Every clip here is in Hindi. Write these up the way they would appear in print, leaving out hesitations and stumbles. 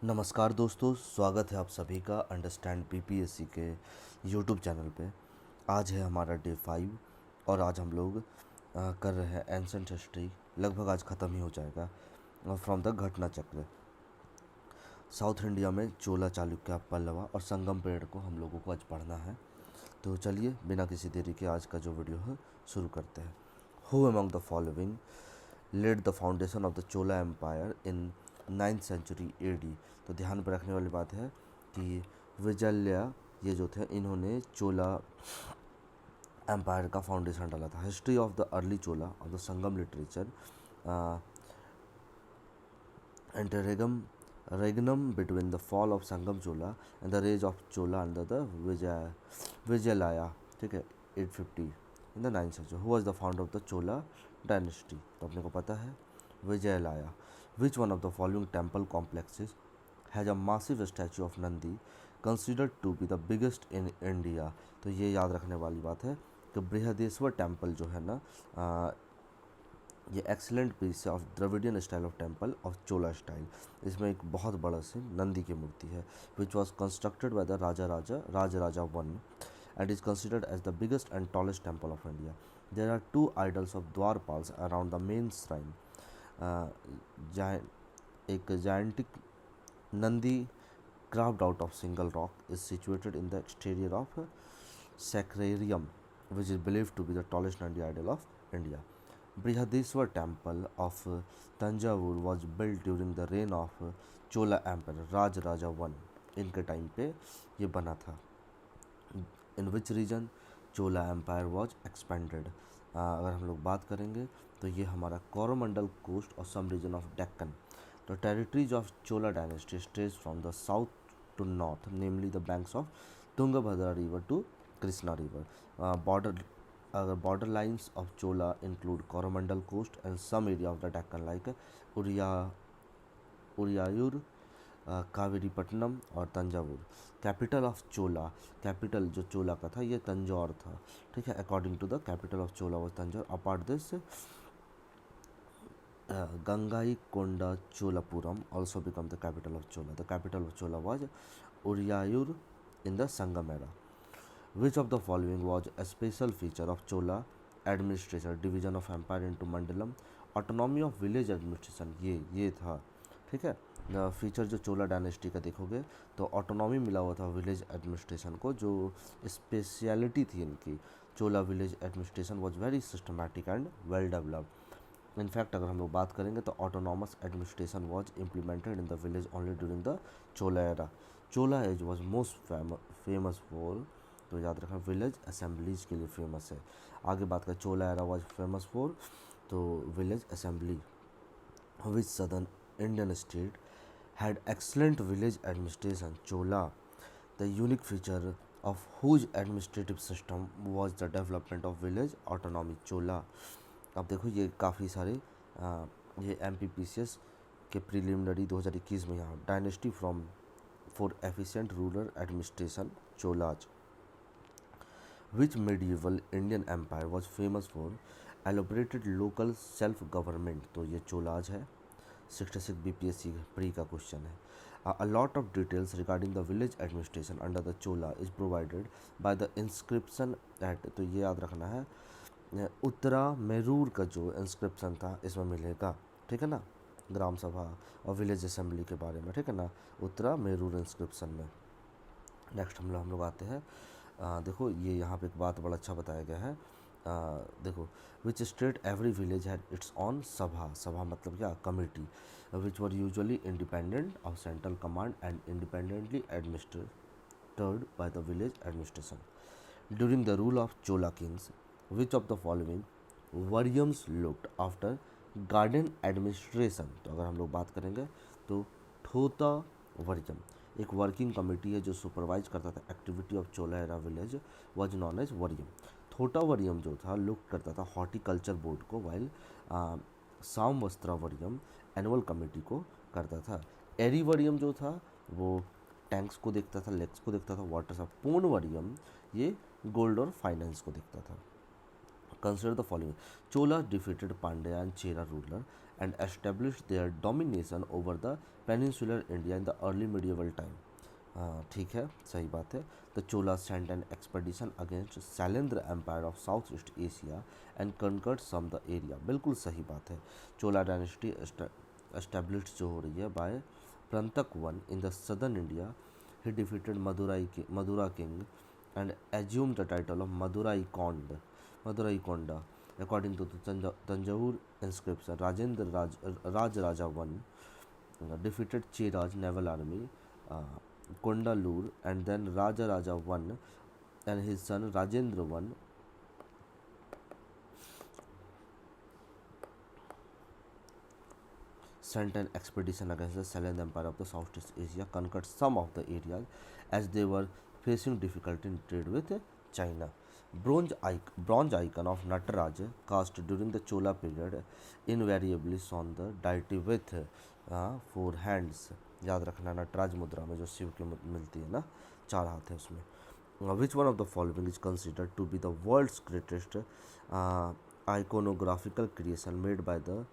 नमस्कार दोस्तों, स्वागत है आप सभी का अंडरस्टैंड बीपीएससी के यूट्यूब चैनल पे। आज है हमारा डे 5 और आज हम लोग कर रहे हैं एंसेंट हिस्ट्री। लगभग आज ख़त्म ही हो जाएगा फ्रॉम द घटना चक्र। साउथ इंडिया में चोला, चालुक्य, पल्लवा और संगम पीरियड को हम लोगों को आज पढ़ना है। तो चलिए बिना किसी देरी के आज का जो वीडियो है शुरू करते हैं। Who among the following led the foundation of the Chola empire in 9th century AD. तो ध्यान पर रखने वाली बात है कि विजयलया ये जो थे इन्होंने चोला एम्पायर का फाउंडेशन डाला था। History of the early Chola of the Sangam literature interregnum regnum between the fall of Sangam Chola and the rise of Chola under the Vijayalaya, ठीक है, 850 in the 9th century. Who was the founder of the Chola dynasty? तो अपने को पता है विजयलाया. Which one of the following temple complexes has a massive statue of Nandi considered to be the biggest in India? तो ये याद रखने वाली बात है कि बृहदेश्वर टेम्पल जो है ना, ये एक्सीलेंट पीस है of Dravidian style of temple of Chola style. इसमें एक बहुत बड़ा सी नंदी की मूर्ति है which was constructed by the Raja one and is considered as the biggest and tallest temple of India. There are two idols of Dwarpals around the main shrine. एक gigantic Nandi carved out of single rock is situated in the exterior of Sacrarium, which is believed to be the tallest Nandi idol of India. Brihadeshwar temple of Tanjavur was built during the reign of Chola emperor Raja one. इनके टाइम पे ये बना था। In which region Chola empire was expanded. अगर हम लोग बात करेंगे तो ये हमारा कोरोमंडल कोस्ट और some region of Deccan. The territories of Chola dynasty stretch from the south to north, namely the banks of Tungabhadra river to Krishna river. border lines of Chola include Coromandel coast and some area of the Deccan like Urayur, Kaveripattinam और Thanjavur. Capital of Chola, capital जो चोला का था ये तंजौर था, ठीक है। According to the capital of Chola was Tanjore. Apart this Gangaikonda Cholapuram also became the capital of Chola. The capital of Chola was Urayur in the Sangam era. Which of the following was a special feature of Chola administration? Division of empire into Mandalam, autonomy of village administration, ये था, ठीक है। फीचर जो चोला डायनेस्टी का देखोगे तो ऑटोनॉमी मिला हुआ था विलेज एडमिनिस्ट्रेशन को। जो स्पेशलिटी थी इनकी, Chola village administration was very systematic and well developed. In fact अगर हम लोग बात करेंगे तो autonomous administration was implemented in the village only during the Chola era. Chola age was most famous for, तो याद रखना विलेज असेंबलीज के लिए फेमस है। आगे बात करें चोला एरा वाज फेमस फॉर, तो village assembly. Which southern Indian state had excellent village administration? Chola. The unique feature of whose administrative system was the development of village autonomy? Chola. अब देखो ये काफ़ी सारे ये MPPCS के प्रिलिमिनरी 2021 में यहाँ dynasty from for efficient rural administration Cholas. Which medieval Indian empire was famous for elaborated local self government? तो ये चोलाज है। 66 BPSC प्री का क्वेश्चन है। A lot of details regarding the village administration under the Chola is provided by the inscription at, तो ये याद रखना है उत्तरा मेरूर का जो इंस्क्रिप्शन था इसमें मिलेगा, ठीक है ना, ग्राम सभा और विलेज असेंबली के बारे में, ठीक है ना, उत्तरा मेरूर इंस्क्रिप्शन में। नेक्स्ट हम लोग आते हैं, देखो ये यहाँ पे एक बात बड़ा अच्छा बताया गया है। देखो which state every village had its own sabha, सभा मतलब क्या, committee, which were usually independent of central command and independently administered by the village administration during the rule of Chola kings. Which of the following variyams looked after garden administration? तो अगर हम लोग बात करेंगे तो ठोता वरियम एक वर्किंग कमेटी है जो सुपरवाइज करता था activity of Chola era village was known as variyam. Thotta variyam जो था लुक करता था हॉर्टिकल्चर बोर्ड को, वाइल साम वस्त्रा वरियम एनुअल कमेटी को करता था। एरी वरियम जो था वो टैंक्स को देखता था, लेक्स को देखता था, वाटर सा। पूर्ण वरियम ये गोल्ड और फाइनेंस को देखता था। Consider the following. Chola defeated Pandya and Chera ruler and established their domination over the peninsular India in the early medieval time. ठीक है, सही बात है. The Cholas sent an expedition against Sailendra Empire of Southeast Asia and conquered some the area. बिल्कुल सही बात है. Chola dynasty established जो हो रही है by Prantak I in the southern India. He defeated Madura king and assumed the title of Madurai Konda. According to the Tanjore inscription, Raj Raja I defeated Chiraj naval army, Kondalur, and then Raja Raja I and his son Rajendra I sent an expedition against the Salian Empire of the Southeast Asia, conquered some of the areas as they were facing difficulty in trade with China. Bronze icon of Nataraj cast during the Chola period invariably shown the deity with four hands. याद रखना नटराज मुद्रा में जो शिव की मिलती है ना, चार हाथ है उसमें. Which one of the following is considered to be the world's greatest iconographical creation made by the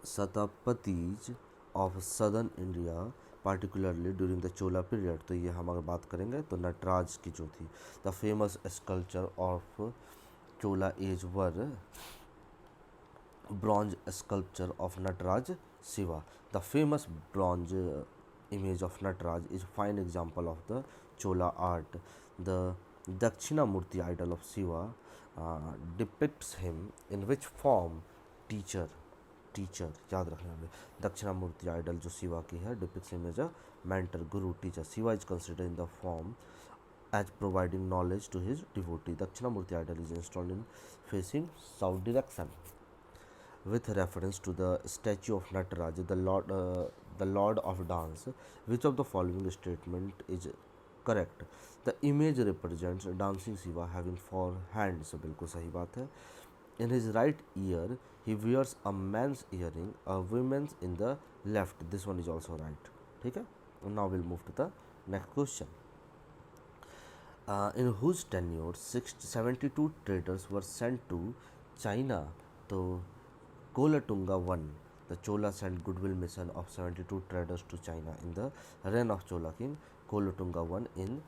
Satapatis of southern India particularly during the Chola period? तो ये हम अगर बात करेंगे तो नटराज की जो थी, the famous sculpture of Chola age were bronze sculpture of Nataraj Shiva. The famous bronze image of Nataraj is fine example of the Chola art. The Dakshinamurti idol of Shiva depicts him in which form? Teacher. याद रखना है. दक्षिणामूर्ति आइडल जो शिवा की है depicts him as a mentor, guru, teacher. Shiva is considered in the form as providing knowledge to his devotee. Dakshinamurti idol is installed in facing south direction. With reference to the statue of Nataraj, the Lord of Dance, which of the following statement is correct? The image represents dancing Shiva having four hands. बिल्कुल सही बात है. In his right ear, he wears a man's earring, a woman's in the left. This one is also right. ठीक है. Now we'll move to the next question. In whose tenure 72 traders were sent to China? तो Kolatunga I, the Chola sent goodwill mission of 72 traders to China in the reign of Chola king Kolatunga I in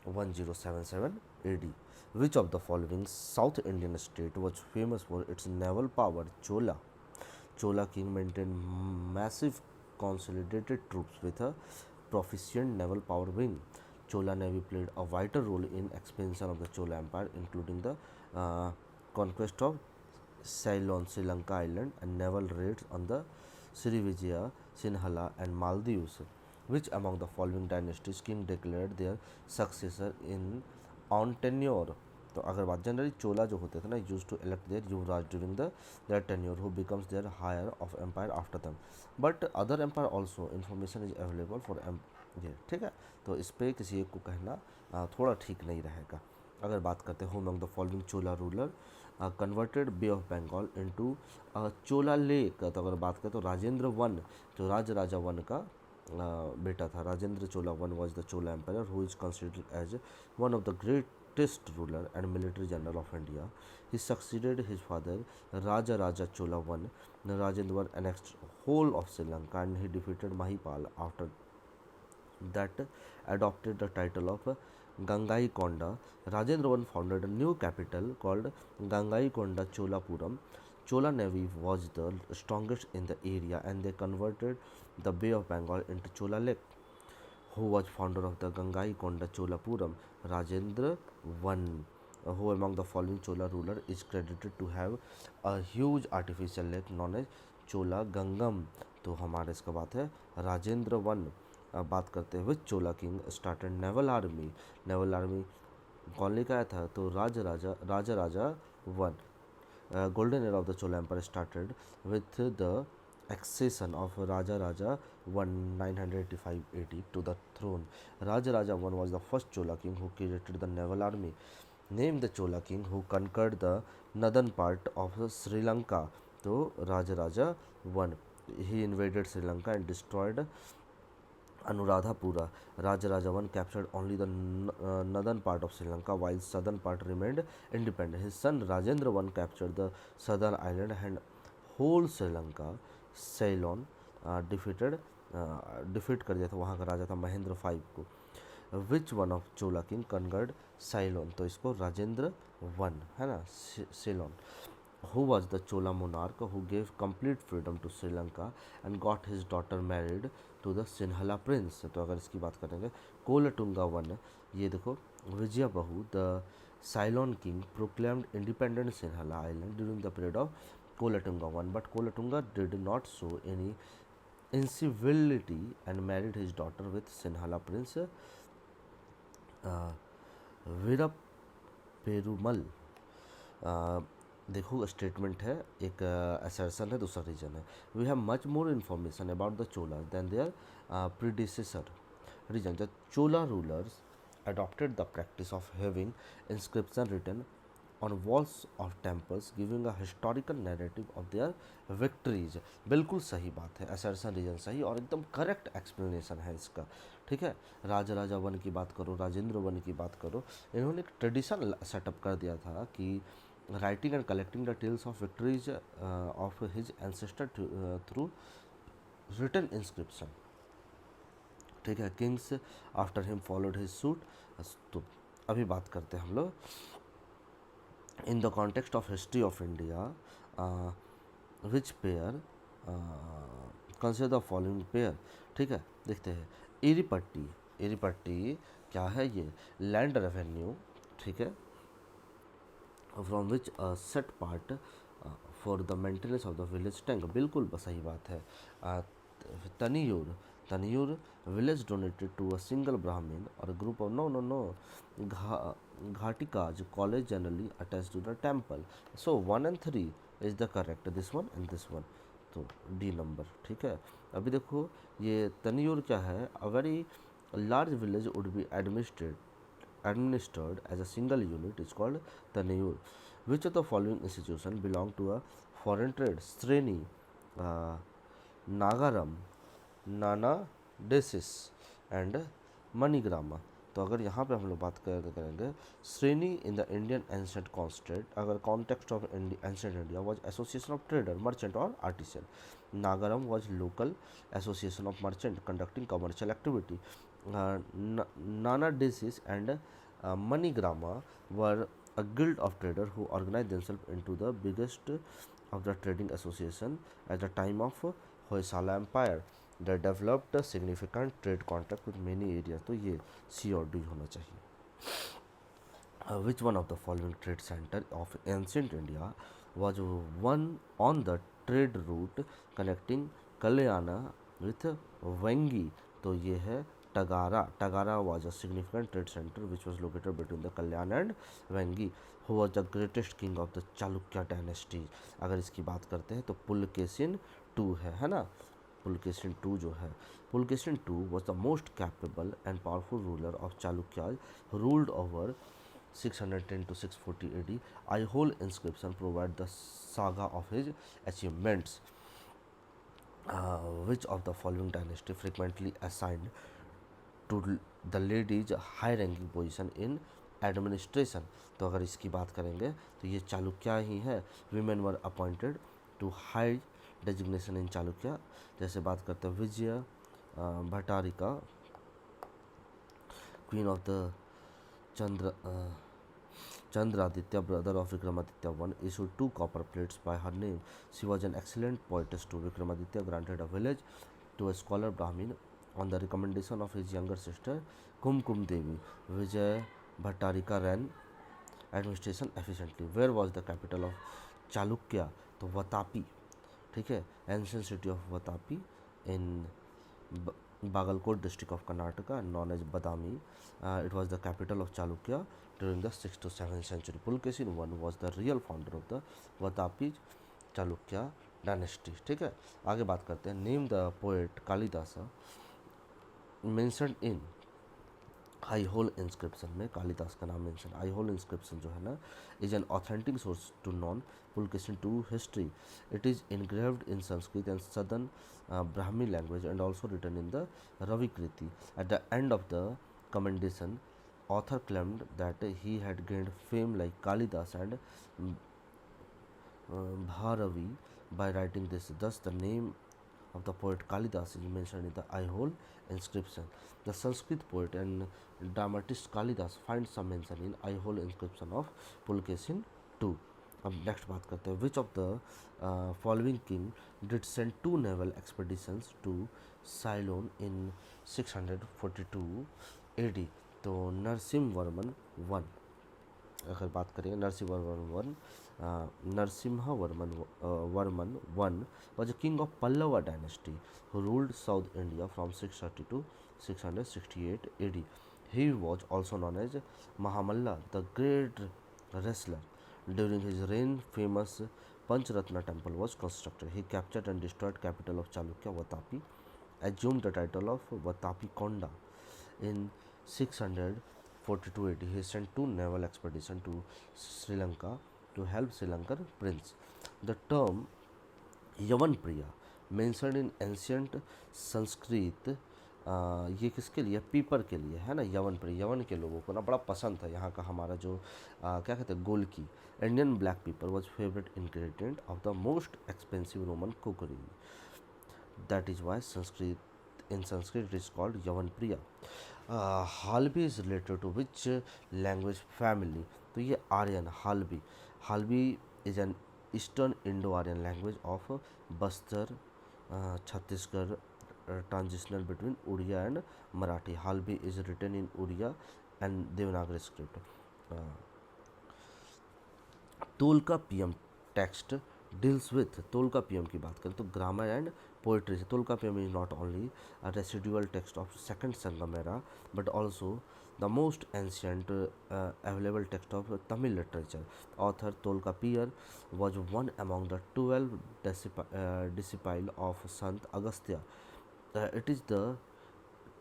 1077 AD. Which of the following South Indian state was famous for its naval power? Chola king maintained massive consolidated troops with a proficient naval power wing. Chola navy played a vital role in expansion of the Chola Empire, including the conquest of Ceylon, Sri Lanka island, and naval raids on the Srivijaya, Sinhala, and Maldives. Which among the following dynasties king declared their successor in on tenure? तो अगर बात जनरली चोला जो होते थे ना used to elect their Yuvraj during the their tenure who becomes their heir of empire after them, but other empire also information is available for ये. ठीक है, तो इस पर किसी एक को कहना थोड़ा ठीक नहीं रहेगा. अगर बात करते हैं among the following Chola ruler converted Bay of Bengal into Chola lake, तो अगर बात करें तो राजेंद्र वन जो राजा वन का बेटा था, Rajendra Chola one was the Chola empire who is considered as one of the greatest ruler and military general of India. He succeeded his father Raja Chola I. Rajendra annexed whole of Sri Lanka and he defeated Mahipal. After that, adopted the title of Gangai Konda. Rajendra I founded a new capital called Gangai Konda Cholapuram. Chola navy was the strongest in the area and they converted the Bay of Bengal into Chola Lake. Who was founder of the Gangai Konda Cholapuram? Rajendra I. Who among the following Chola ruler is credited to have a huge artificial lake known as Chola Gangam? तो हमारे इसका बात है राजेंद्र वन. अब बात करते हैं विच चोला किंग स्टार्टेड नेवल आर्मी कौन लेकर आया था? तो राजा one. Golden era of the Chola Empire started with the accession of Raja I 985 AD to the throne. Raja I was the first Chola king who created the naval army. Name the Chola king who conquered the northern part of Sri Lanka. So Raja I. He invaded Sri Lanka and destroyed Anuradhapura. Raja I captured only the northern part of Sri Lanka while southern part remained independent. His son Rajendra I captured the southern island and whole Sri Lanka, Ceylon defeat कर दिया था, वहाँ का राजा था महेंद्र फाइव को। Which one of Chola king conquered Ceylon, तो इसको राजेंद्र वन है ना, Ceylon. Who was the Chola monarch who gave complete freedom to Sri Lanka and got his daughter married to the Sinhala prince? तो अगर इसकी बात करेंगे, कोलटुंगा वन, ये देखो, विजय बहु the साइलोन king proclaimed independent Sinhala island during the period of Kolatunga one, but Kolatunga did not show any incivility and married his daughter with Sinhala prince Virap Perumal. देखो स्टेटमेंट है, एक असर्शन है, दूसरा रीजन है। We have much more information about the Chola than their predecessor reason. The Chola rulers adopted the practice of having inscription written on walls of temples giving a historical narrative of their victories। बिल्कुल सही बात है, असर्शन रीजन सही और एकदम करेक्ट एक्सप्लेनेशन है इसका। ठीक है, राजा वन की बात करो, राजेंद्र वन की बात करो, इन्होंने एक ट्रेडिशन सेटअप कर दिया था कि writing and collecting the tales of victories of his ancestor through written inscription। ठीक है, Kings after him followed his suit. तो अभी बात करते हैं हम लोग in the context of history of India, which pair consider the following pair. ठीक है, देखते हैं, इरीपट्टी, इरीपट्टी क्या है, ये लैंड रेवेन्यू, ठीक है, from which set part for the maintenance of the village tank, बिल्कुल सही बात है। Taniyur, Taniyur village donated to a single Brahmin और group of no no no ghatikas college generally attach to the temple. So 1 and 3 is the correct, this one and this one, तो डी नंबर। ठीक है, अभी देखो ये तनियूर क्या है, a very large village would be administered as a single unit is called Tanayur. Which of the following institution belong to a foreign trade? Sreni, Nagaram, Nanadesis and Manigrama। तो अगर यहाँ पे हम लोग बात करेंगे, shreni in the Indian ancient constant, अगर context of ancient India was association of trader, merchant और artisan. Nagaram was local association of merchant conducting commercial activity. Nanadesis and Manigrama were a guild of traders who organized themselves into the biggest of the trading association at the time of Hoysala Empire। They developed a significant trade contact with many areas। तो ये C और D होना चाहिए। Which one of the following trade center of ancient India was one on the trade route connecting Kalyana with Vengi? तो ये है Tagara। Tagara was a significant trade center which was located between the Kalyan and Vengi। Who was the greatest king of the Chalukya dynasty? अगर इसकी बात करते हैं तो पुलकेशिन टू है ना, पुलकेशिन टू जो है, Pulakeshin two was the most capable and powerful ruler of Chalukyas, ruled over 610 to 640 AD। Aihole inscription provide the saga of his achievements। Which of the following dynasty frequently assigned to the ladies high ranking position in administration? तो अगर इसकी बात करेंगे तो ये चालुक्य ही है। women were appointed to high designation in Chalukya. जैसे बात करते हैं Vijay Bhattarika, queen of the Chandraditya, brother of Vikramaditya I, issued 2 copper plates by her name। She was an excellent poetess too। Vikramaditya granted a village to a scholar Brahmin on the recommendation of his younger sister Kumkum Devi। Vijay Bhattarika ran administration efficiently। Where was the capital of Chalukya? तो वतापी, ठीक है, ancient city of Vatapi in Bagalkot district of Karnataka, known as Badami। It was the capital of Chalukya during the 6th to 7th century। Pulkesin I was the real founder of the Vatapi Chalukya dynasty। ठीक है, आगे बात करते हैं। Name the poet Kalidasa mentioned in Aihole inscription में कालिदास का नाम मेंशन। आई होल इंस्क्रिप्शन जो है ना is an authentic source to known Pulakeshin two history. It is engraved in Sanskrit and southern Brahmi language and also written in the Ravikriti. At the end of the commendation, author claimed that he had gained fame like Kalidas and Bharavi by writing this. Thus, the name of the poet Kalidas is mentioned in the Aihole inscription. The Sanskrit poet and dramatist Kalidas finds some mention in Aihole inscription of Pulkesin II. अब नेक्स्ट बात करते हैं, which of the following king did send 2 naval expeditions to Ceylon in 642 AD. तो नरसिम्हवर्मन वन, अगर बात करें Narasimhavarman one, Varman one was a king of Pallava dynasty who ruled South India from 630 to 668 AD. He was also known as Mahamalla, the great wrestler. During his reign, famous Panchratna temple was constructed. He captured and destroyed capital of Chalukya, Vatapi, assumed the title of Vatapi Konda. In 642 AD, he sent 2 naval expeditions to Sri Lanka to help Sri Lankan prince. The term Yavanpriya mentioned in ancient Sanskrit, ये किसके लिए, पीपर के लिए है ना, यवन यवन के लोगों को ना बड़ा पसंद था यहाँ का हमारा जो क्या कहते हैं गोल की. Indian black pepper was favourite ingredient of the most expensive Roman cookery. That is why Sanskrit in Sanskrit is called Yavan priya. Halbi is related to which language family. तो ये Aryan Halbi, Halbi is an eastern Indo Aryan language of Bastar Chhattisgarh, transitional between Odia and Marathi. Halbi is written in Odia and Devanagari script. Tolkappiyam text deals with, Tolkappiyam की बात करें तो grammar and poetry. Tolkappiyam is not only a residual text of second Sangam era but also the most ancient available text of Tamil literature. Author Tolkappiyar was one among the 12 disciples of Sant Agastya. It is the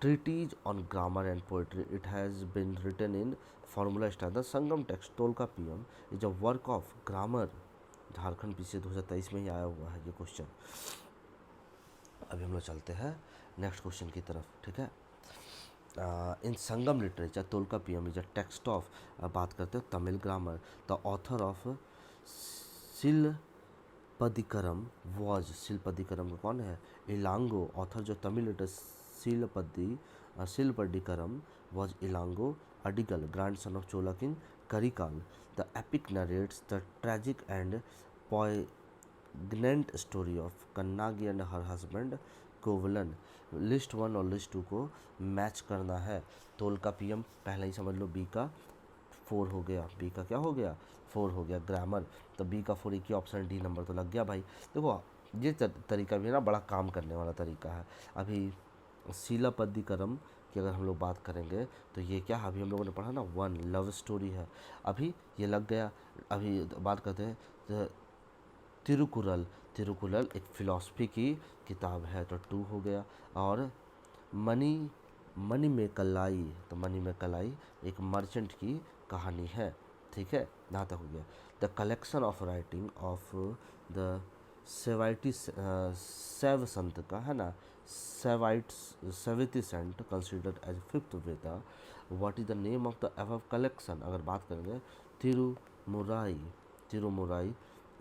treatise on grammar and poetry. It has been written in formula style. The Sangam text Tolkappiyam is a work of grammar. Jharkhand पीछे 2023 में ही आया हुआ है ये क्वेश्चन. अभी हम लोग चलते हैं नेक्स्ट क्वेश्चन की तरफ, ठीक है. In Sangam literature Tolkappiyam is a text of, बात करते हैं Tamil grammar. The author of Silappatikaram was, Silappatikaram का कौन है, इलांगो. ऑथर जो Tamil literature Silappatikaram was Ilango Adigal, grandson of Chola king Karikal. The epic narrates the tragic and poignant story of Kannagi and her husband Kovalan. List 1 और लिस्ट 2 को मैच करना है. तोल्काप्पियम पहले ही समझ लो, बी का 4 हो गया, बी का क्या हो गया 4 हो गया. ग्रामर तो बी का 4, एक ही ऑप्शन, डी नंबर तो लग गया भाई. देखो ये तरीका भी ना बड़ा काम करने वाला तरीका है. अभी शिलापदिकरम की अगर हम लोग बात करेंगे तो ये क्या, अभी हम लोगों ने पढ़ा ना 1 लव स्टोरी है, अभी ये लग गया. अभी बात करते हैं तिरुकुरल, तिरुकुरल एक फ़िलॉसफी की किताब है तो 2 हो गया. और मनी मनी में कलाई, तो मनी में कलाई एक मर्चेंट की कहानी है, ठीक है, यहाँ तक हो गया. The collection of writing of the Shaiva sant का है ना, seventy saint considered as 5th Veda. What is the name of the above collection. अगर बात करेंगे तिरुमुराई, तिरुमुराई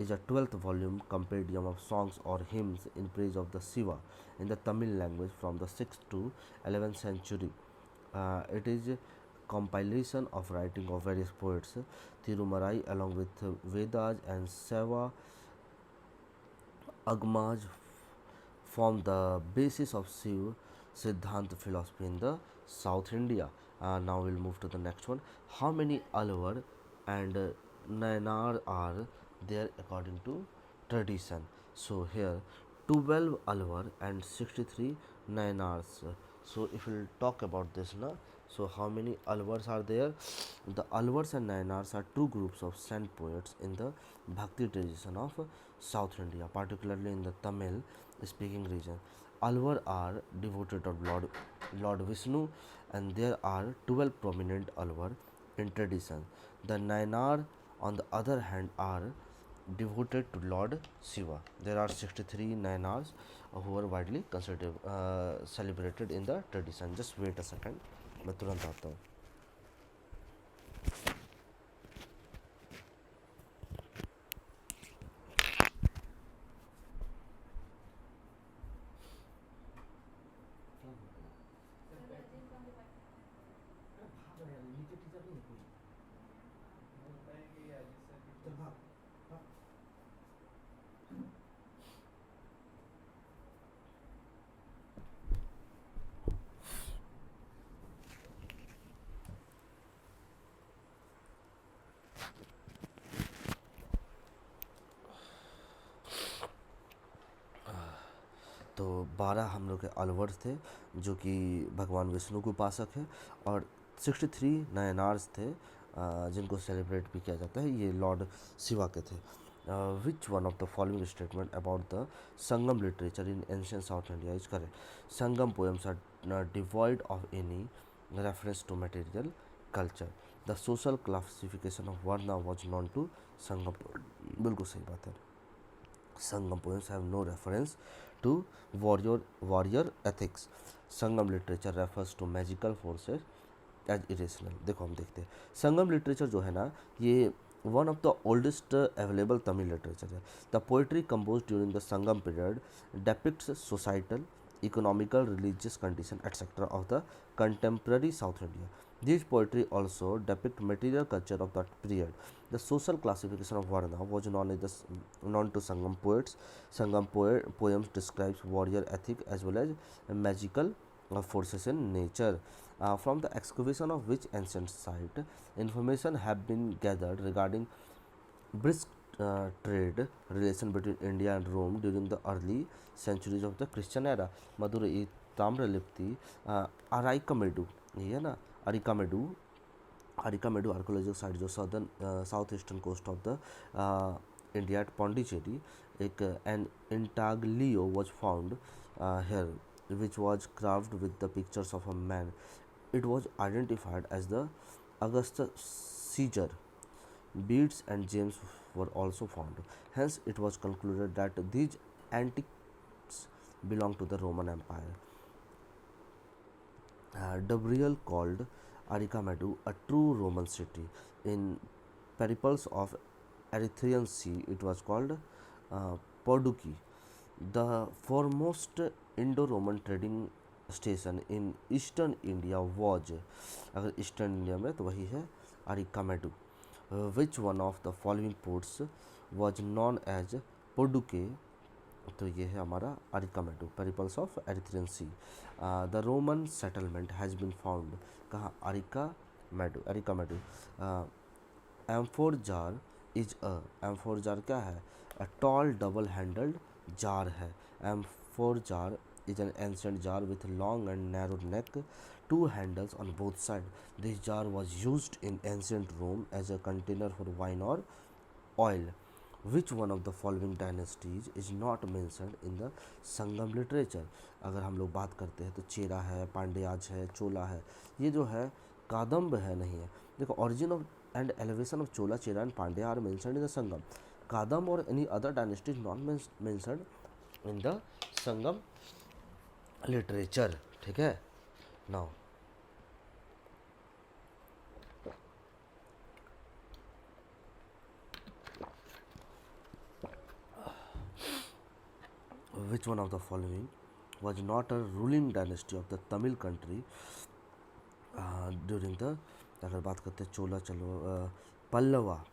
is a 12th volume compendium of songs or hymns in praise of the Shiva in the Tamil language from the 6th to 11th century. It is a compilation of writing of various poets. Tirumarai along with Vedas and Seva Agmas form the basis of Shiva Siddhanta philosophy in the South India. Now we'll move to the next one. How many Alvar and Nayanar are there according to tradition? So here 12 Alvar and 63 Nayanars. So if we'll talk about this now, so how many Alvars are there? The Alvars and Nayanars are 2 groups of saint poets in the Bhakti tradition of South India, particularly in the Tamil speaking region. Alvar are devoted to Lord Vishnu and there are 12 prominent Alvar in tradition. The Nayanar on the other hand are devoted to Lord Shiva. There are 63 Nayanars who are widely considered celebrated in the tradition. Just wait a second, मैं तुरंत आता हूँ. तो 12 हम लोग के अलवर्स थे जो कि भगवान विष्णु के उपासक है, और 63 नयनार्स थे जिनको सेलिब्रेट भी किया जाता है, ये लॉर्ड शिवा के थे। Which one of the following statement about the Sangam literature in ancient south India is correct? Sangam poems are devoid of any reference to material culture. The social classification of varna was known to Sangam. बिल्कुल सही बात है। Sangam poems have no reference to warrior ethics. Sangam literature refers to magical forces as irrational. देखो हम देखते हैं संगम लिटरेचर जो है ना, ये one of the oldest available Tamil literature है। The poetry compose during the Sangam period depicts societal, economical, religious condition, etc. of the contemporary South India. These poetry also depict material culture of that period. The social classification of Varna was known to Sangam poets. Sangam poems describes warrior ethic as well as magical forces in nature. From the excavation of which ancient site, information have been gathered regarding brisk trade relation between India and Rome during the early centuries of the Christian era. Madurai Tamralipti, Arikamedu, ये है ना, Arikamedu, Arikamedu archaeological site जो southern south eastern coast of the India at Pondicherry, an intaglio was found here, which was carved with the pictures of a man. It was identified as the Augustus Caesar. Beads and gems were also found. Hence, it was concluded that these antiques belonged to the Roman Empire. Gabriel called Arikamedu a true Roman city. In Periples of Erythraean Sea, it was called Porduki. The foremost Indo-Roman trading station in eastern India was, अगर ईस्टर्न इंडिया में तो वही है Arikamedu. Which one of the following ports was known as Poduke, तो ये है हमारा Arikamedu. Periplus of Erythraean sea. The Roman settlement has been found, कहाँ? Arikamedu. Amphora jar is a, amphora jar क्या है? A tall double handled jar है। Amphora jar is an ancient jar with long and narrow neck, two handles on both sides. This jar was used in ancient Rome as a container for wine or oil. Which one of the following dynasties is not mentioned in the Sangam literature? अगर हम लोग बात करते हैं तो चेरा है, पांड्याज है, चोला है। ये जो है कादम्ब है, नहीं है। देखो, origin of and elevation of Chola, Chera and Pandya are mentioned in the Sangam. Kadam or any other dynasty is not mentioned in the Sangam literature. ठीक है। Now which one of the following was not a ruling dynasty of the Tamil country during the, अगर बात करते हैं चोला, चलो Pallava.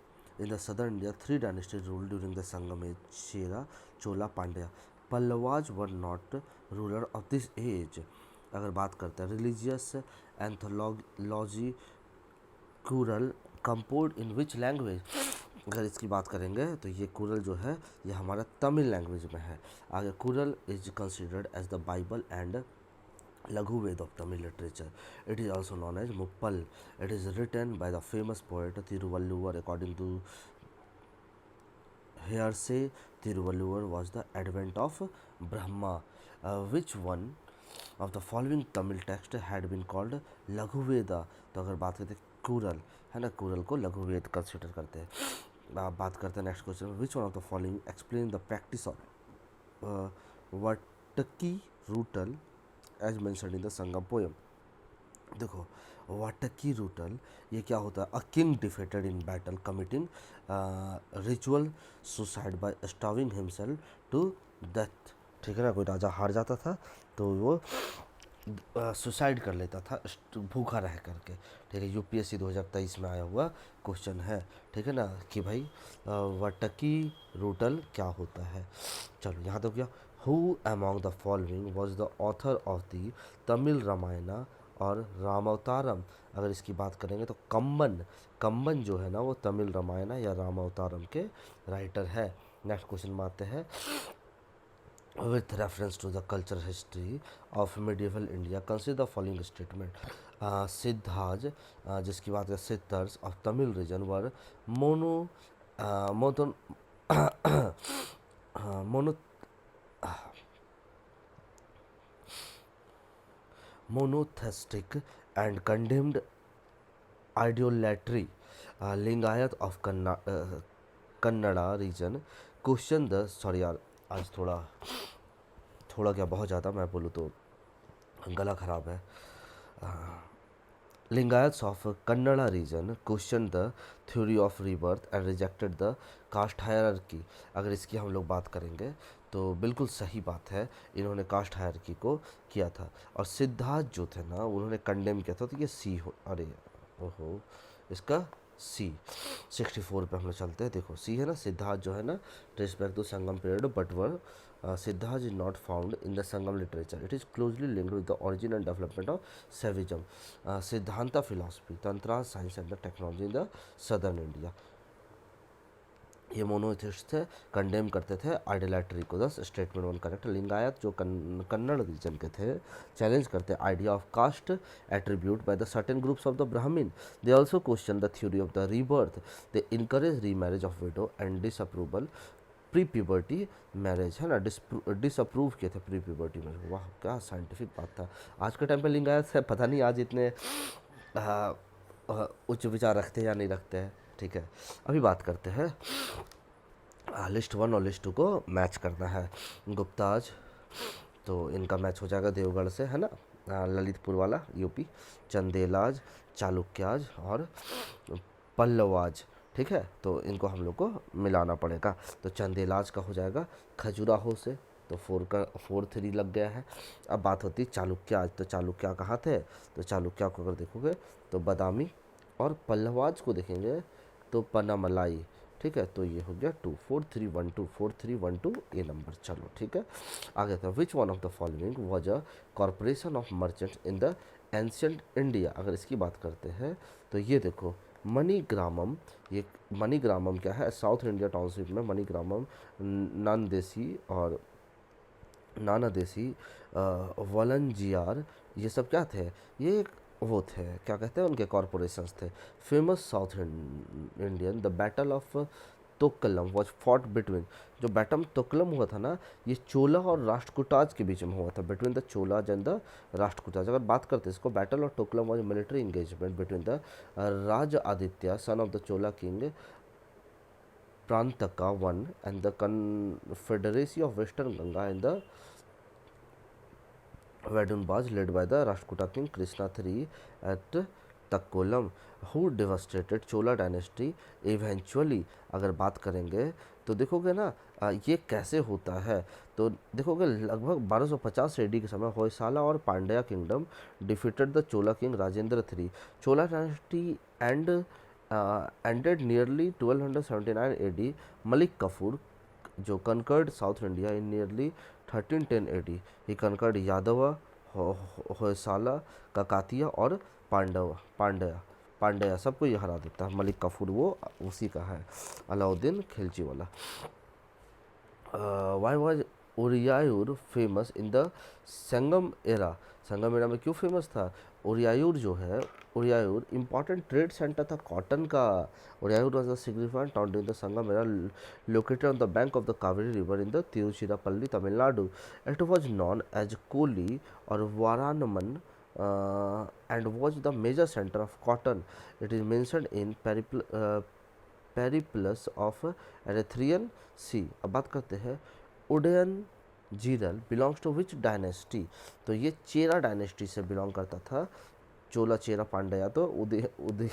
In the southern India three dynasty rule during the Sangam age, Chera, Chola, Pandya. Pallavas were not ruler of this age. अगर बात करते हैं religious anthology Kural compose in which language, अगर इसकी बात करेंगे तो ये कुरल जो है ये हमारा तमिल लैंग्वेज में है। आगे Kural is considered as the Bible and laghu Veda of Tamil literature. It is also known as Muppal. It is written by the famous poet Thiruvalluvar. According to hearsay, Tiruvalluvar was the advent of Brahma. Which one of the following Tamil text had been called लघु वेदा? तो अगर बात करते हैं कुरल, है ना, कुरल को लघु वेद कंसिडर करते हैं। आप बात करते हैं next question, which one of the following explain the practice of Vatakkiruttal as mentioned in the Sangam poem. देखो, वाटकी रूटल ये क्या होता है? A king defeated in battle committing ritual suicide by starving himself to death. ठीक है ना, कोई राजा हार जाता था तो वो सुसाइड कर लेता था भूखा रह करके। ठीक है, यूपीएससी 2023 में आया हुआ क्वेश्चन है। ठीक है ना, कि भाई वटकी रूटल क्या होता है। चलो यहाँ तो क्या, who among the following was the author of the Tamil Ramayana और रामावतारम। अगर इसकी बात करेंगे तो कंबन जो है ना वो तमिल रामायणा या रामावतारम के राइटर है। नेक्स्ट क्वेश्चन में आते हैं, with reference to the cultural history of medieval India, consider the following statement. Siddhaj, जिसकी बात है, सिद्धर्स of Tamil region were mono mono mono monotheistic and condemned idolatry. Lingayat of Kannada region question the, sorry यार आज थोड़ा थोड़ा क्या बहुत ज़्यादा मैं बोलूँ तो गला खराब है। Lingayats of Kannada region question the theory of rebirth and rejected the caste hierarchy. अगर इसकी हम लोग बात करेंगे तो बिल्कुल सही बात है, इन्होंने कास्ट हायरार्की को किया था। और सिद्धार्थ जो थे ना उन्होंने कंडेम किया था, तो ये सी हो, अरे ओहो इसका सी 64 पे हम लोग चलते हैं। देखो सी है ना, सिद्धार्थ जो है ना trace back to Sangam period but were Siddhartha is not found in the Sangam literature, it is closely linked with the origin and development of Saivism. Siddhanta philosophy tantra science and the technology in the southern India. ये मोनोथिस्ट थे, कंडेम करते थे आइडोलैट्री को। दस स्टेटमेंट वन करेक्ट। लिंगायत जो कन्नड़ रीजन के थे चैलेंज करते idea of caste attribute by the certain groups of the Brahmin. They also question the theory of the rebirth. They encourage remarriage of widow and disapproval pre puberty marriage, है ना, डिसअप्रूव किए थे प्री प्यूबर्टी मैरिज। वाह क्या साइंटिफिक बात था। आज के टाइम पे लिंगायत है, पता नहीं आज इतने उच्च विचार रखते हैं या नहीं रखते हैं। ठीक है, अभी बात करते हैं लिस्ट 1 और लिस्ट 2 को मैच करना है। गुप्ताज तो इनका मैच हो जाएगा देवगढ़ से, है ना, ललितपुर वाला यूपी, चंदेलाज, चालुक्याज और पल्लवाज। ठीक है, तो इनको हम लोग को मिलाना पड़ेगा। तो चंदेलाज का हो जाएगा खजुराहो से, तो 4-3 लग गया है। अब बात होती है चालुक्याज, तो चालुक्या कहाँ थे, तो चालुक्या को अगर देखोगे तो बादामी, और पल्लवाज को देखेंगे तो पनामलाई। ठीक है, तो ये हो गया 2 4 3 1 2 ये नंबर। चलो ठीक है, आगे था विच one of the following was a corporation of merchants in the ancient India. अगर इसकी बात करते हैं तो ये देखो मणिग्रामम। ये मणिग्रामम क्या है, साउथ इंडिया टाउनशिप में मणिग्रामम, नानदेसी और नानादेसी, वलंजियार, ये सब क्या थे, ये एक वो थे, क्या कहते हैं, उनके कॉरपोरेशंस थे। Famous south Indian the battle of Takkolam was fought between. जो बैटल तोक्कलम हुआ था ना, ये चोला और राष्ट्रकूटाज के बीच में हुआ था, between the Cholas and the Rashtrakutas. अगर बात करते हैं इसको, battle of Takkolam was military engagement between the Rajaditya son of the Chola king Parantaka one and the confederacy of western Ganga and the Vedunbaj led by the Rashtrakuta king Krishna III at Takkolam, who devastated Chola dynasty eventually। अगर बात करेंगे तो देखोगे ना ये कैसे होता है, तो देखोगे लगभग 1250 एडी के समय होयसाला और Pandya kingdom defeated the Chola king Rajendra III। Chola dynasty end ended nearly 1279 AD। Malik Kafur जो conquered south India in nearly 1310 AD। He conquered Yadav, Hoysala, Kakatiya और पांड्या सबको ये हरा देता है। मलिक कफूर वो उसी का है, अलाउद्दीन खिलजी वाला। Why was Uraiyur famous in the Sangam era. Sangam era में क्यों फेमस था, उरियायूर जो है, उरियायूर इंपॉर्टेंट ट्रेड सेंटर था कॉटन का। Uraiyur was the significant town during the Sangam era, located on the bank of the Kaveri river in the Tiruchirappalli Tamil Nadu. It was known as Koli और वारानमन and was the major center of cotton. It is mentioned in Periplus of Erythraean sea. अब बात करते हैं Udayan Jeral belongs to which dynasty, तो ये चेरा डायनेस्टी से बिलोंग करता था। चोला चेरा पांड्या, तो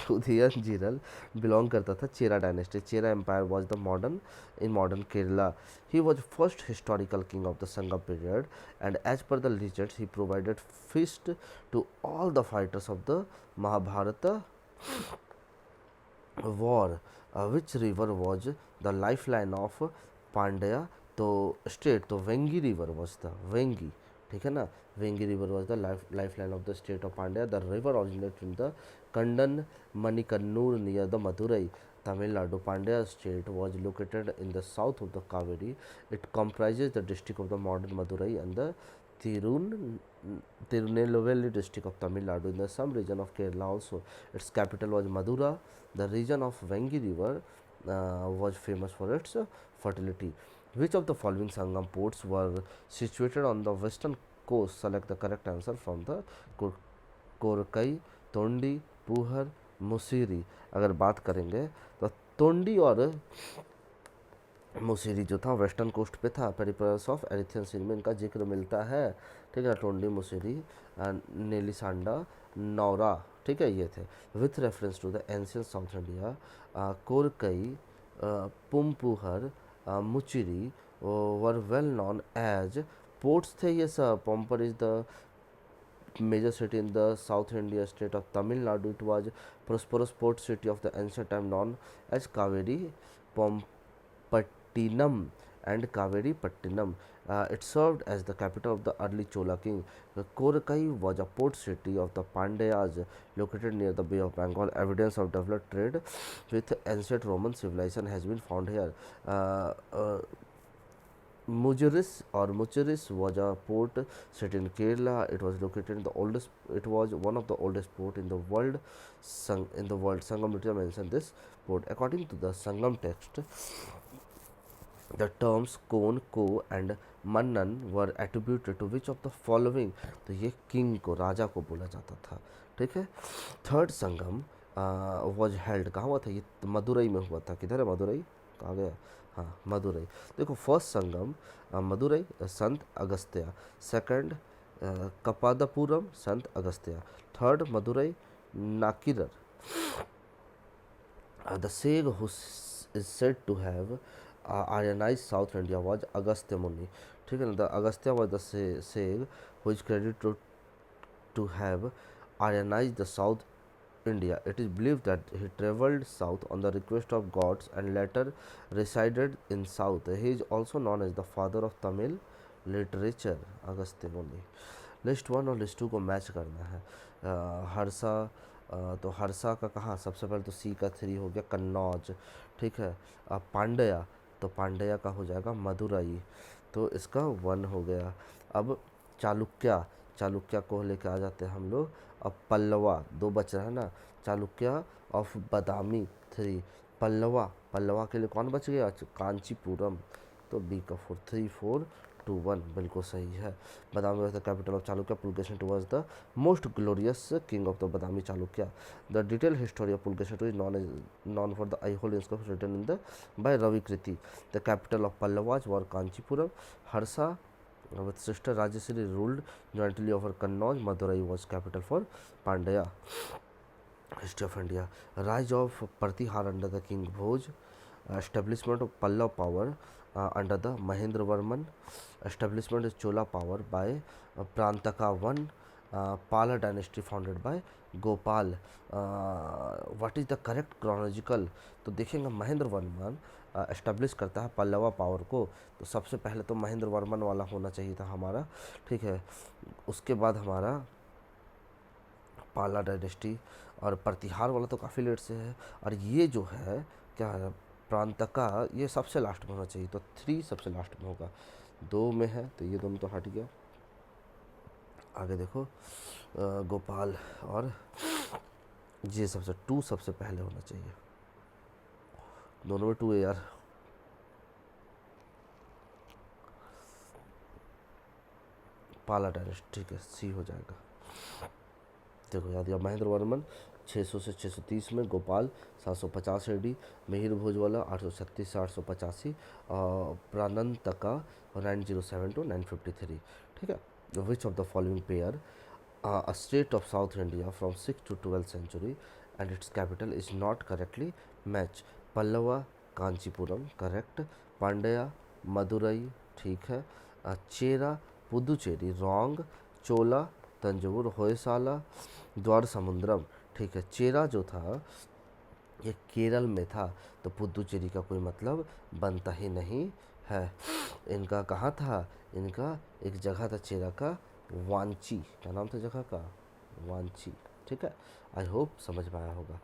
उदयनजीरल बिलोंग करता था Chera dynasty. Chera empire was the modern Kerala. He was first historical king of the Sangam period, and as per the legends he provided feast to all the fighters of the Mahabharata war. Which river was the lifeline of Pandya? तो स्टेट, तो Vengi river was the Vengi, ठीक है ना, Vengi river was the lifeline of the state of Pandya. The river originate in the Kandan Manikannur near the Madurai, Tamil Nadu. Pandya state was located in the south of the Kaveri. It comprises the district of the modern Madurai and the Tirunelveli district of Tamil Nadu. In the some region of Kerala also, its capital was Madura. The region of Vengi river was famous for its fertility. Which of the following Sangam ports were situated on the western coast? Select the correct answer from the Korkai, तोंडी, पूहर, मुसीरी. अगर बात करेंगे तो तोंडी और मुसीरी जो था वेस्टर्न कोस्ट पे था. पेरिप्लस ऑफ एरिथियन सी में इनका जिक्र मिलता है, ठीक है. टोंडी, मुसीरी, नेलिसांडा, नौरा, ठीक है, ये थे. With reference to the ancient south India, Korkai, Poompuhar, Muchiri were well known as ports थे ये सब. Pompar is the major city in the South India state of Tamil Nadu. It was prosperous port city of the ancient time known as Kaveri Pompattinam and Kaveri Pattinam. It served as the capital of the early Chola king. Korakai was a port city of the Pandyas located near the Bay of Bengal. Evidence of developed trade with ancient Roman civilization has been found here. Mujiris was a port city in Kerala. It was located in the oldest. It was one of the oldest port in the world. Sangam literature mentioned this port. According to the Sangam text, the terms Kon, Ko and Mannan were attributed to which of the following? तो ये किंग को, राजा को बोला जाता था, ठीक है. थर्ड संगम वॉज हेल्ड कहाँ हुआ था? ये मदुरई में हुआ था. किधर है मदुरई? कहाँ गया? हाँ, मदुरई. देखो फर्स्ट संगम मदुरई, संत अगस्त्य. सेकंड कपादपुरम, संत Agastya. Third Madurai, Nakkirar. The sage who is said to have Aryanized South India was Agastya Muni, ठीक है ना. The Agastya was the sage who is credited to have Aryanized the South India. It is believed that he travelled south on the request of gods and later resided in south. He is also known as the father of Tamil literature, Agastya Muni. List 1 और लिस्ट 2 को मैच करना है. हर्षा, तो हर्षा का कहाँ? सबसे पहले तो सी का 3 हो गया, कन्नौज, ठीक है. पांड्या, तो पांड्या का हो जाएगा मदुरई, तो इसका 1 हो गया. अब चालुक्या, चालुक्या को लेकर आ जाते हैं हम लोग. अब पल्लवा 2 बच रहा है ना. चालुक्या ऑफ बादामी 3. पल्लवा, पल्लवा के लिए कौन बच गया? कांचीपुरम, तो बी का 4. 3 4 2 1 बिल्कुल सही है. बादामी was the capital of Chalukya. Pulkeshin was the most glorious king of the Badami Chalukya. The detailed history of Pulkeshin is known for the Aihole inscription written in the by Ravi Kriti. The capital of Pallavas was Kanchipuram. Harsha with sister Rajeshri ruled jointly over Kannauj. Madurai was capital for Pandya. History of India. Rise of Pratihar under the King Bhoj. Establishment of Pallav power under the Mahendra Varman. Establishment of Chola power by Prantaka I. Pala dynasty founded by Gopal. What is the correct chronological? तो देखेंगे महेंद्र वर्मन एस्टेब्लिश करता है पल्लवा पावर को, तो सबसे पहले तो महेंद्र वर्मन वाला होना चाहिए था हमारा, ठीक है. उसके बाद हमारा पाला डायनेस्टी, और प्रतिहार वाला तो काफ़ी लेट से है. और ये जो है क्या है, प्रांतका, ये सबसे लास्ट में होना चाहिए, तो 3 सबसे लास्ट में होगा. 2 में है तो ये दोनों तो हट गया. आगे देखो गोपाल, और ये सबसे 2 सबसे पहले होना चाहिए. दोनों में 2 है यार. पाला डायनेस्टी, ठीक है, सी हो जाएगा. देखो याद दिया, महेंद्र वर्मन 600 से 630 में, गोपाल 750 एडी, मिहिर भोजवाला 836 से 885, प्राणंतका 907 to 953, ठीक है. Which of the following pair a state of South India from 6th to 12th century, and its capital is not correctly matched. Pallava, Kanchipuram, correct. Pandya, Madurai, ठीक है. Chera, Puducherry, wrong. Chola, Tanjore, Hoysala, द्वार समुद्रम, ठीक है. चेरा जो था ये केरल में था, तो पुदुचेरी का कोई मतलब बनता ही नहीं है. इनका कहाँ था? इनका एक जगह था चेरा का, वांची, क्या नाम था जगह का? वांची, ठीक है. आई होप समझ में आया होगा.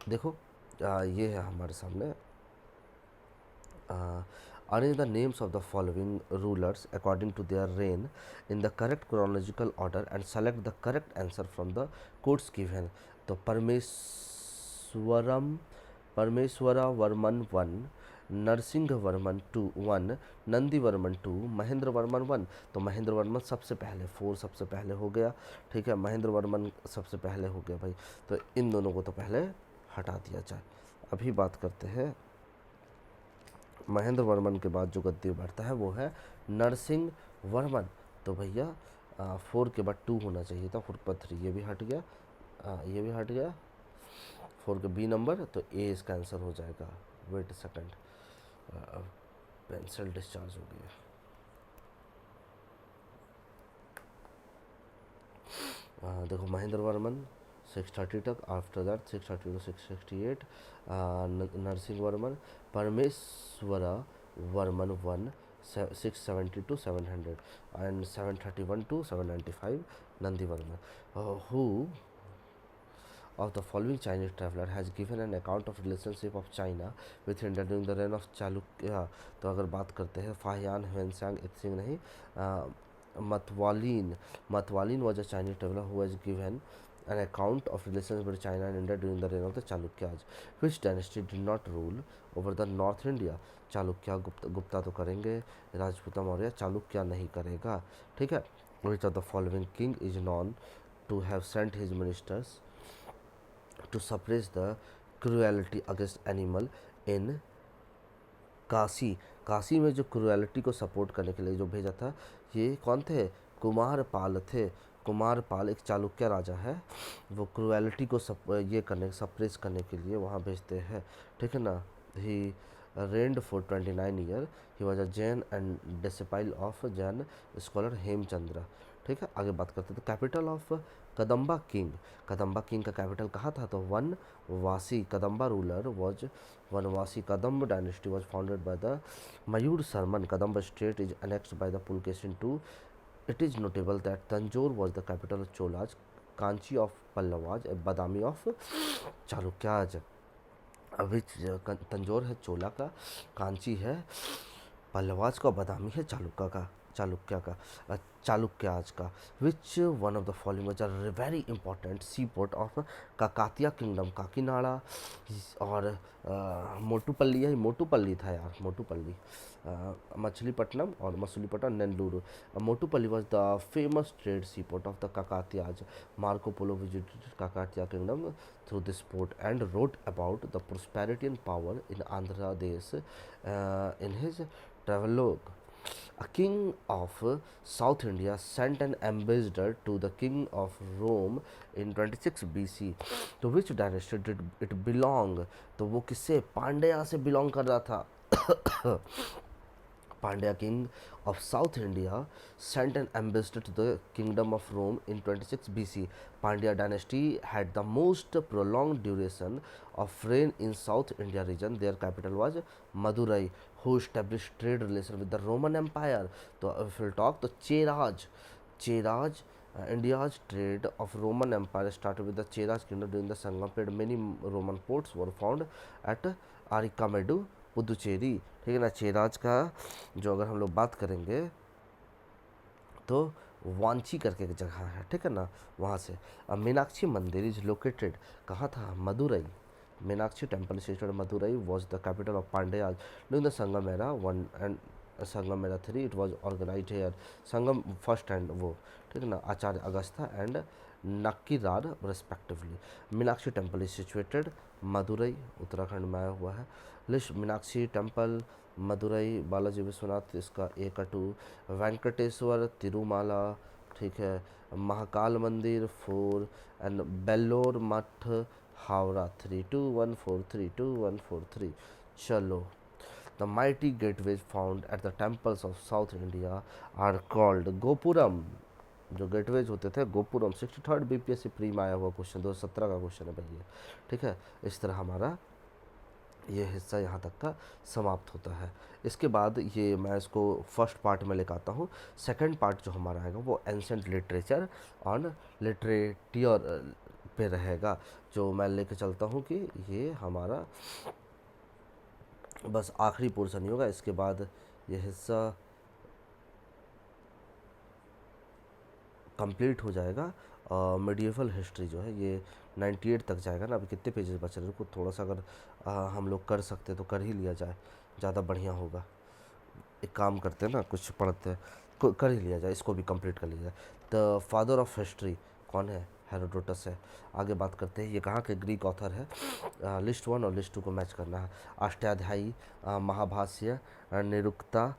देखो ये है हमारे सामने. Arrange the names of the following rulers according to their reign in the correct chronological order and select the correct answer from the quotes given. तो Parameshvara Varman one, Narasimha Varman two one, Nandi Varman two, Mahendra Varman one. तो महेंद्र वर्मन सबसे पहले, 4 सबसे पहले हो गया, ठीक है. महेंद्र वर्मन सबसे पहले हो गया भाई. तो इन दोनों को तो पहले हटा दिया जाए. अभी बात करते हैं महेंद्र वर्मन के बाद जो गद्दी बढ़ता है वो है नरसिंह वर्मन. तो भैया 4 के बाद 2 होना चाहिए था, 4 पर 3, ये भी हट गया, ये भी हट गया. 4 के बी नंबर, तो ए इसका आंसर हो जाएगा. वेट सेकंड, पेंसिल डिस्चार्ज हो गया. देखो महेंद्र वर्मन 630 तक, after that 630 to 668 Narasimha Varman. Parameshvara Varman one 670 to 700 and 731 to 795 Nandi Varman. Who of the following Chinese traveler has given an account of relationship of China with India during the reign of Chalukya? तो अगर बात करते हैं फाहियान, ह्वेनसांग, इत्सिंग नहीं, Matwalin was a Chinese traveler who has given an account of relations between China and India during the reign of the Chalukyas. Which dynasty did not rule over the North India? Chalukya, Gupta तो करेंगे, राजपूता मौर्य, चालुक्य नहीं करेगा, ठीक है. Which of the following king is known to have sent his ministers to suppress the cruelty against animal in Kashi? Kashi में जो क्रुएलिटी को सपोर्ट करने के लिए जो भेजा था, ये कौन थे? कुमारपाल थे. कुमारपाल एक चालुक्य राजा है, वो क्रुएलिटी को ये करने, सप्रेस करने के लिए वहाँ भेजते हैं, ठीक है ना. ही reigned for 29 years. He was a Jain and disciple of Jain scholar Hemchandra, ठीक है. आगे बात करते हैं. तो capital of Kadamba king, Kadamba king का कैपिटल कहाँ था? तो Vanavasi. Kadamba ruler was Vanavasi. Kadamba dynasty was founded by the Mayura Sharman. Kadamba state is annexed by the Pulkesin II. It is notable that Tanjore was the capital of Cholas, Kanchi of Pallavas, Badami of Chalukyas. विच तंजौर है चोला का, कांची है पल्लवाज का, बादामी है चालुक्य का, चालुक्याज का. Which one of the following was a very important sea port of Kakatiya kingdom? Kakinada और मोटुपल्ली, यही मोटुपल्ली था यार, मोटुपल्ली, मछलीपट्टनम और Masulipatnam, Nellore. Motupalli was the famous trade sea port of the Kakatiyas. Marco Polo visited Kakatiya kingdom through this port and wrote about the prosperity and power in Andhra Pradesh in his travelogue. A king of South India sent an ambassador to the king of Rome in 26 BC. तो which dynasty did it belong? तो वो किससे? पांड्या से बिलोंग कर रहा था. Pandya king of South India sent an ambassador to the kingdom of Rome in 26 BC. Pandya dynasty had the most prolonged duration of reign in South India region. Their capital was Madurai, who established trade relation with the Roman Empire. So if we'll talk, the Cheras, India's trade of Roman Empire started with the Cheras kingdom during the Sangam period. Many Roman ports were found at Arikamedu, Puducherry, ठीक है ना. चेराज का जो अगर हम लोग बात करेंगे तो वांची करके एक जगह है, ठीक है ना, वहाँ से. मीनाक्षी मंदिर इज लोकेटेड कहाँ था? Madurai. Meenakshi temple situated Madurai was the capital of Pandyas during the Sangam era 1 and Sangam era 3. It was organised here. Sangam first and वो, ठीक है ना, Acharya Agastya and Nakkirar respectively. Meenakshi temple is situated Madurai, Uttarakhand में आया हुआ है. लिस्ट मीनाक्षी टेम्पल मदुरई, बालाजी विश्वनाथ इसका 1 2, वेंकटेश्वर तिरुमाला, ठीक है, महाकाल मंदिर 4 एंड बेल्लोर मठ हावड़ा 3214321143। चलो, the mighty gateways found at the temples of south India are called gopuram. जो गेटवेज होते थे गोपुरम। 63rd बीपीएससी प्री में आया हुआ क्वेश्चन, 2017 का क्वेश्चन है भाई ये। ठीक है, इस तरह हमारा ये हिस्सा यहाँ तक का समाप्त होता है। इसके बाद ये मैं इसको फर्स्ट पार्ट में लेकर आता हूँ। सेकंड पार्ट जो हमारा आएगा वो एंशेंट लिटरेचर ऑन लिटरेचर पे रहेगा, जो मैं लेके चलता हूँ कि ये हमारा बस आखिरी पोर्शन ही होगा। इसके बाद ये हिस्सा कंप्लीट हो जाएगा। मिडिएवल हिस्ट्री जो है ये 98 तक जाएगा ना। अभी कितने पेजेस बच रहे हैं, रुको थोड़ा सा अगर हम लोग कर सकते तो कर ही लिया जाए, ज़्यादा बढ़िया होगा। एक काम करते हैं ना, कुछ पढ़ते हैं, कर ही लिया जाए, इसको भी कंप्लीट कर लिया जाए। द फादर ऑफ हिस्ट्री कौन है? हेरोडोटस है। आगे बात करते हैं, ये कहाँ के ग्रीक ऑथर है। लिस्ट 1 और लिस्ट 2 को मैच करना है। अष्टाध्यायी, महाभाष्य, निरुक्ता,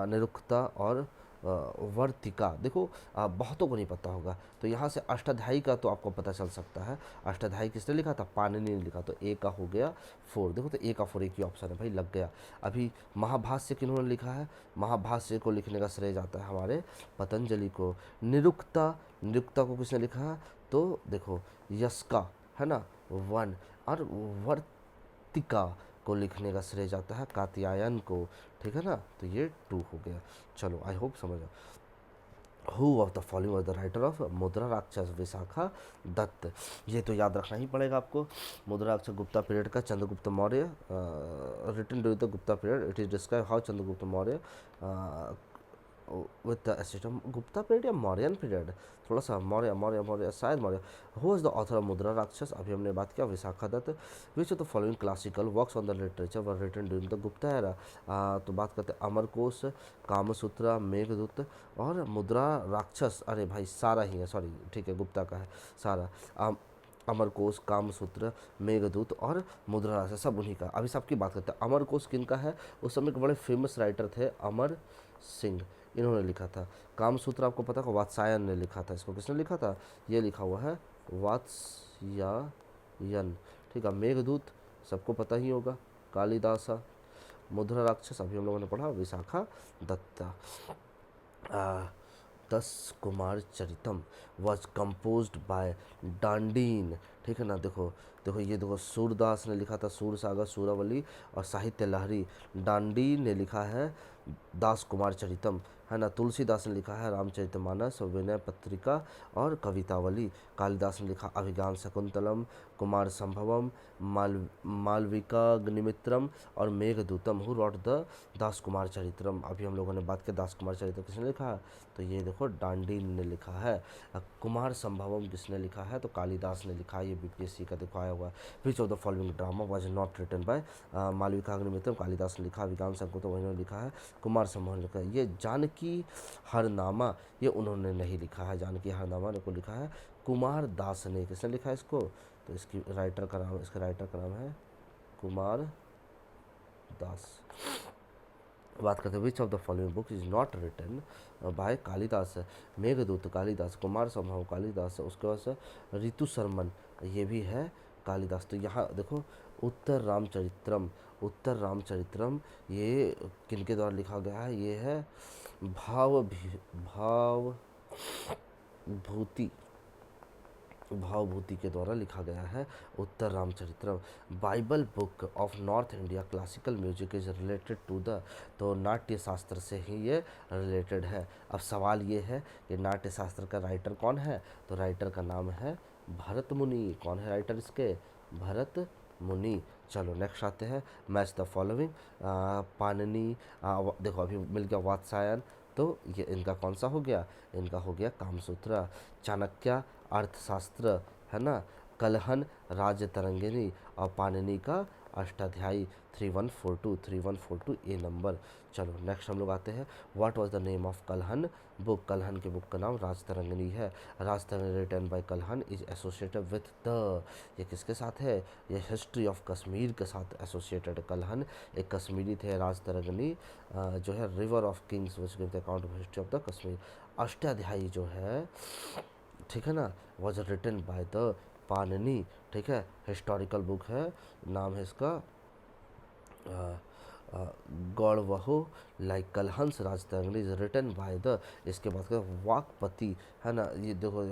निरुक्ता और वर्तिका। देखो बहुतों को नहीं पता होगा, तो यहाँ से अष्टाध्यायी का तो आपको पता चल सकता है। अष्टाध्यायी किसने लिखा था? पाणिनि ने लिखा, तो ए का हो गया 4। देखो तो ए का 4 एक ही ऑप्शन है भाई, लग गया। अभी महाभाष्य किन्होंने लिखा है? महाभाष्य को लिखने का श्रेय जाता है हमारे पतंजलि को। निरुक्ता, निरुक्ता को किसने लिखा है? तो देखो यस्का है ना 1, और वर्तिका को लिखने का श्रेय जाता है कात्यायन को। ठीक है ना, तो ये 2 हो गया। चलो, आई होप समझ आओ। Who of the following was the writer of Mudra राक्षस विशाखा दत्त? ये तो याद रखना ही पड़ेगा आपको। मुद्रा राक्षस गुप्ता पीरियड का Chandragupta Maurya, written during the Gupta period. It is describe how Chandragupta Maurya with the system. Gupta period या मौर्यन पीरियड? थोड़ा सा मौर्य मौर्य मौर्य शायद Maurya. Who is the author of Mudra Rakshasa? अभी हमने बात किया Vishakha Datta. Which of the following classical works on the literature were written during the Gupta era? तो बात करते हैं अमरकोश, कामसूत्र, मेघदूत और मुद्रा राक्षस। अरे भाई सारा ही है, सॉरी, ठीक है, गुप्ता का है सारा। अमरकोश, कामसूत्र, मेघदूत और मुद्रा राक्षस सब उन्हीं का। अभी सबकी बात करते हैं। अमरकोश किनका है? उस समय के बड़े फेमस राइटर थे अमर सिंह, इन्होंने लिखा था। कामसूत्र आपको पता है वात्स्यायन ने लिखा था। इसको किसने लिखा था? ये लिखा हुआ है वात्स्यायन। ठीक है। मेघदूत सबको पता ही होगा, कालिदासा। मुद्रा राक्षस अभी हम लोगों ने पढ़ा, Vishakha Datta. 10 Kumar Charitam was composed by Dandin. ठीक है ना, देखो देखो ये देखो, सूरदास ने लिखा था सूरसागर, सूरावली और साहित्य लहरी। डांडी ने लिखा है दास कुमार चरितम, है ना। तुलसीदास ने लिखा है रामचरितमानस, विनय पत्रिका और कवितावली। कालिदास ने लिखा अभिज्ञान शकुंतलम, कुमार संभवम, मालविकाग्निमित्रम और मेघदूतम। हु रॉट द दास कुमार चरित्रम? अभी हम लोगों ने बात किया दास कुमार चरित्र किसने लिखा है? तो ये देखो डांडीन ने लिखा है। कुमार संभवम किसने लिखा है? तो कालिदास ने लिखा है। ये बीपीएससी का दिखाया हुआ है। Which of the following drama was not written by Malavikagnimitram? Kalidasa ने लिखा। अभिज्ञान शकुंतलम उन्होंने लिखा है। कुमार संभव ने लिखा है। ये जानकी हरनामा, ये उन्होंने नहीं लिखा है। जानकी हरनामा ने को लिखा है कुमार दास ने। किसने लिखा है इसको? तो इसकी राइटर का नाम, इसके राइटर का नाम है कुमार दास। बात करते हैं which of the following book is not written by Kalidasa? Meghaduta Kalidasa, Kumara Sambhava Kalidasa, उसके बाद से ऋतु शर्मन, ये भी है कालिदास। तो यहाँ देखो उत्तर रामचरित्रम, उत्तर रामचरित्रम ये किनके द्वारा लिखा गया है? ये है भावभूति, भावभूति के द्वारा लिखा गया है Uttara Ramacharitram. Bible book of north India classical music is related to the? तो नाट्य शास्त्र से ही ये रिलेटेड है। अब सवाल ये है कि नाट्य शास्त्र का राइटर कौन है? तो राइटर का नाम है भरत मुनि। कौन है राइटर इसके? भरत मुनि। चलो नेक्स्ट आते हैं, मैच द फॉलोइंग। पाणिनि, देखो अभी मिल गया वात्स्यायन, तो ये इनका कौन सा हो गया? इनका हो गया कामसूत्र। चाणक्य अर्थशास्त्र, है ना। कलहन राजतरंगिणी और पाणिनि का अष्टाध्यायी। 3142 A number. चलो नेक्स्ट हम लोग आते हैं, what was the name of Kalhana book? Kalhana के बुक का नाम राजतरंगिणी है। Rajatarangini written by Kalhana is associated with the? ये किसके साथ है? ये हिस्ट्री ऑफ कश्मीर के साथ एसोसिएटेड। कलहन एक कश्मीरी थे। राजतरंगिणी जो है river of kings which give the account of history of the Kashmir. Ashtadhyayi जो है, ठीक है ना, was written by the Panini, ठीक है, हिस्टोरिकल बुक है, नाम है इसका Gaudavaho, like Kalhana Rajatarangini is written by the, इसके बाद का वाकपति, है ना, ये देखो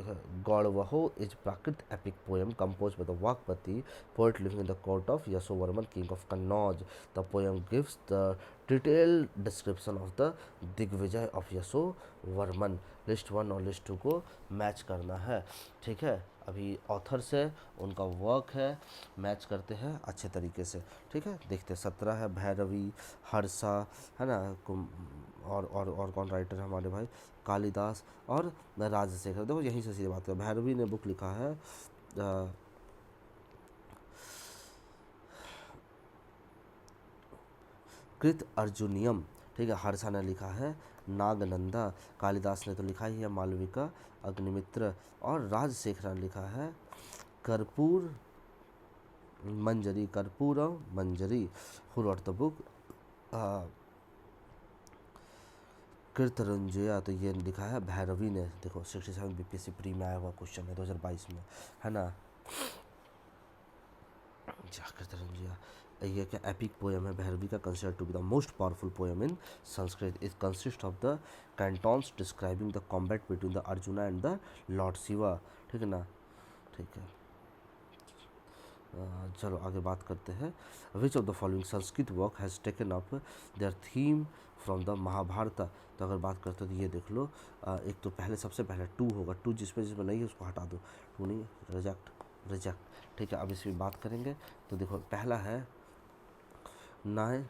Gaudavaho is Prakrit epic poem compose by the Vakpati, poet living in the court of Yashovarman king of Kannauj. The poem gives the detailed description of the digvijaya of Yashovarman. List 1 और लिस्ट 2 को मैच करना है, ठीक है। अभी ऑथर से उनका वर्क है, मैच करते हैं अच्छे तरीके से, ठीक है। देखते हैं 17 है भैरवी, हर्षा, है ना, और कौन राइटर है हमारे भाई, कालिदास और राजशेखर। देखो यहीं से सीधे बात है, भैरवी ने बुक लिखा है कृत अर्जुनियम, ठीक है, हर्षा ने लिखा है नागनंदा, कालिदास ने तो लिखा ही है मालविका अग्निमित्र, और राजशेखर ने लिखा है कर्पूर मंजरी, कर्पूरम मंजरी। हु रॉट द बुक कृतरंजया, तो ये लिखा है भैरवी ने। देखो 67 बीपीएससी प्री में आया हुआ क्वेश्चन है 2022 में, है ना। कृतरंजया ये क्या एपिक पोएम है भैरवी का, considered to be the most powerful poem in Sanskrit. It consist of the cantons describing the combat between the Arjuna and the lord Shiva, ठीक है ना, ठीक है। चलो आगे बात करते हैं। Which of the following Sanskrit work has taken up their theme from the Mahabharata. तो अगर बात करते हैं तो ये देख लो, एक तो पहले सबसे पहले 2 होगा, 2 जिसमें नहीं है उसको हटा दो, 2 नहीं, रिजेक्ट, ठीक है। अब इसकी बात करेंगे तो देखो पहला है नाय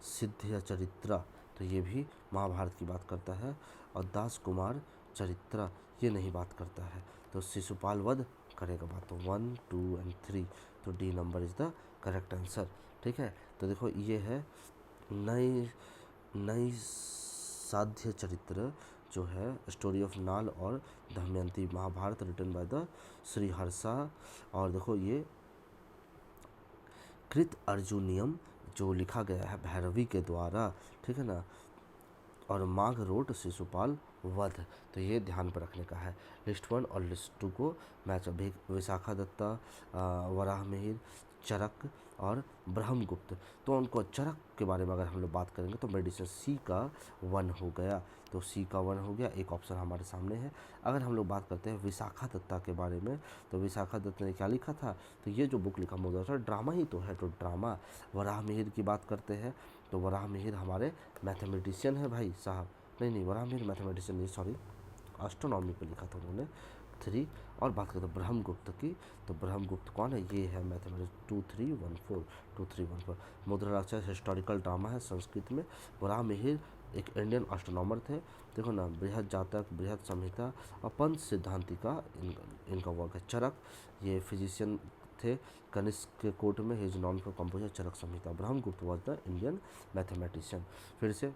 सिद्ध चरित्रा, तो ये भी महाभारत की बात करता है, और दास कुमार चरित्रा ये नहीं बात करता है, तो शिशुपाल वध करेगा बात। तो 1, 2 एंड 3, तो D number is the correct answer, ठीक है। तो देखो ये है नई साध्य चरित्र जो है, स्टोरी ऑफ नाल और Damayanti, Mahabharata, written by the Shri Harsha. और देखो ये कृत अर्जुनियम जो लिखा गया है भैरवी के द्वारा, ठीक है ना, और माघ रोट शिशुपाल वध, तो ये ध्यान पर रखने का है। लिस्ट 1 और लिस्ट 2 को मैच। अभी विशाखा दत्ता, वराह मिहिर, चरक और ब्रह्मगुप्त, तो उनको चरक के बारे में अगर हम लोग बात करेंगे तो मेडिसिन सी का 1 हो गया, तो सी का 1 हो गया, एक ऑप्शन हमारे सामने है। अगर हम लोग बात करते हैं विशाखा दत्ता के बारे में, तो विशाखा दत्ता ने क्या लिखा था, तो ये जो बुक लिखा मुझे ड्रामा ही तो है, तो ड्रामा। वराह मिहिर की बात करते हैं तो वराह मिहिर हमारे मैथमेटिशियन है भाई साहब, नहीं वराह मिहिर मैथमेटिशियन नहीं, सॉरी, एस्ट्रोनॉमी पे लिखा था उन्होंने 3। और बात करते हैं ब्रह्मगुप्त की, तो ब्रह्मगुप्त कौन है, ये है मैथमेटिक्स 2314 मुद्रा राक्षस हिस्टोरिकल ड्रामा है संस्कृत में। वराह मिहिर एक इंडियन एस्ट्रोनॉमर थे, देखो ना, बृहद जातक, बृहद संहिता और पंच सिद्धांति का इनका वर्क है। चरक ये फिजिशियन थे, कनिष्क के कोर्ट में, his known for composer Charaka Samhita. Brahmagupta was the Indian mathematician. फिर से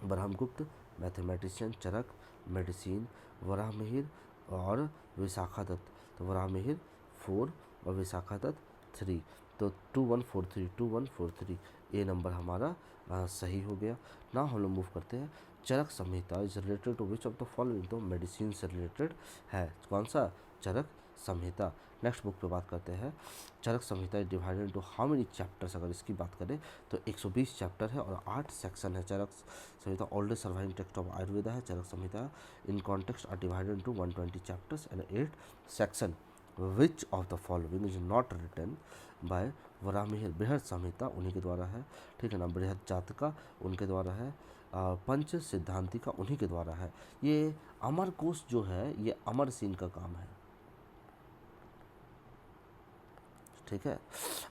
ब्रह्मगुप्त मैथमेटिशियन, चरक मेडिसिन, वराह मिहिर और विशाखा दत्त, तो वराह मिहिर 4 और विशाखा दत्त 3, तो 2143 ए नंबर हमारा सही हो गया। ना हम लोग मूव करते हैं, Charaka Samhita is related to which of the following, तो मेडिसिन से रिलेटेड है, कौन सा, चरक संहिता। नेक्स्ट बुक पे बात करते हैं, Charaka Samhita is divided into how many chapters, अगर इसकी बात करें तो 120 चैप्टर है और 8 सेक्शन है। Charaka Samhita oldest surviving text of Ayurveda है। Charaka Samhita in context are divided into 120 chapters and 8 section. Which of the following is not written by Varaha Mihira, Brihad Samhita उन्हीं के द्वारा है, ठीक है ना, बृहद जातका उनके द्वारा है, पंच सिद्धांति का उन्हीं के द्वारा है। ये अमर कोश जो है ये अमर सिंह का काम है, ठीक है।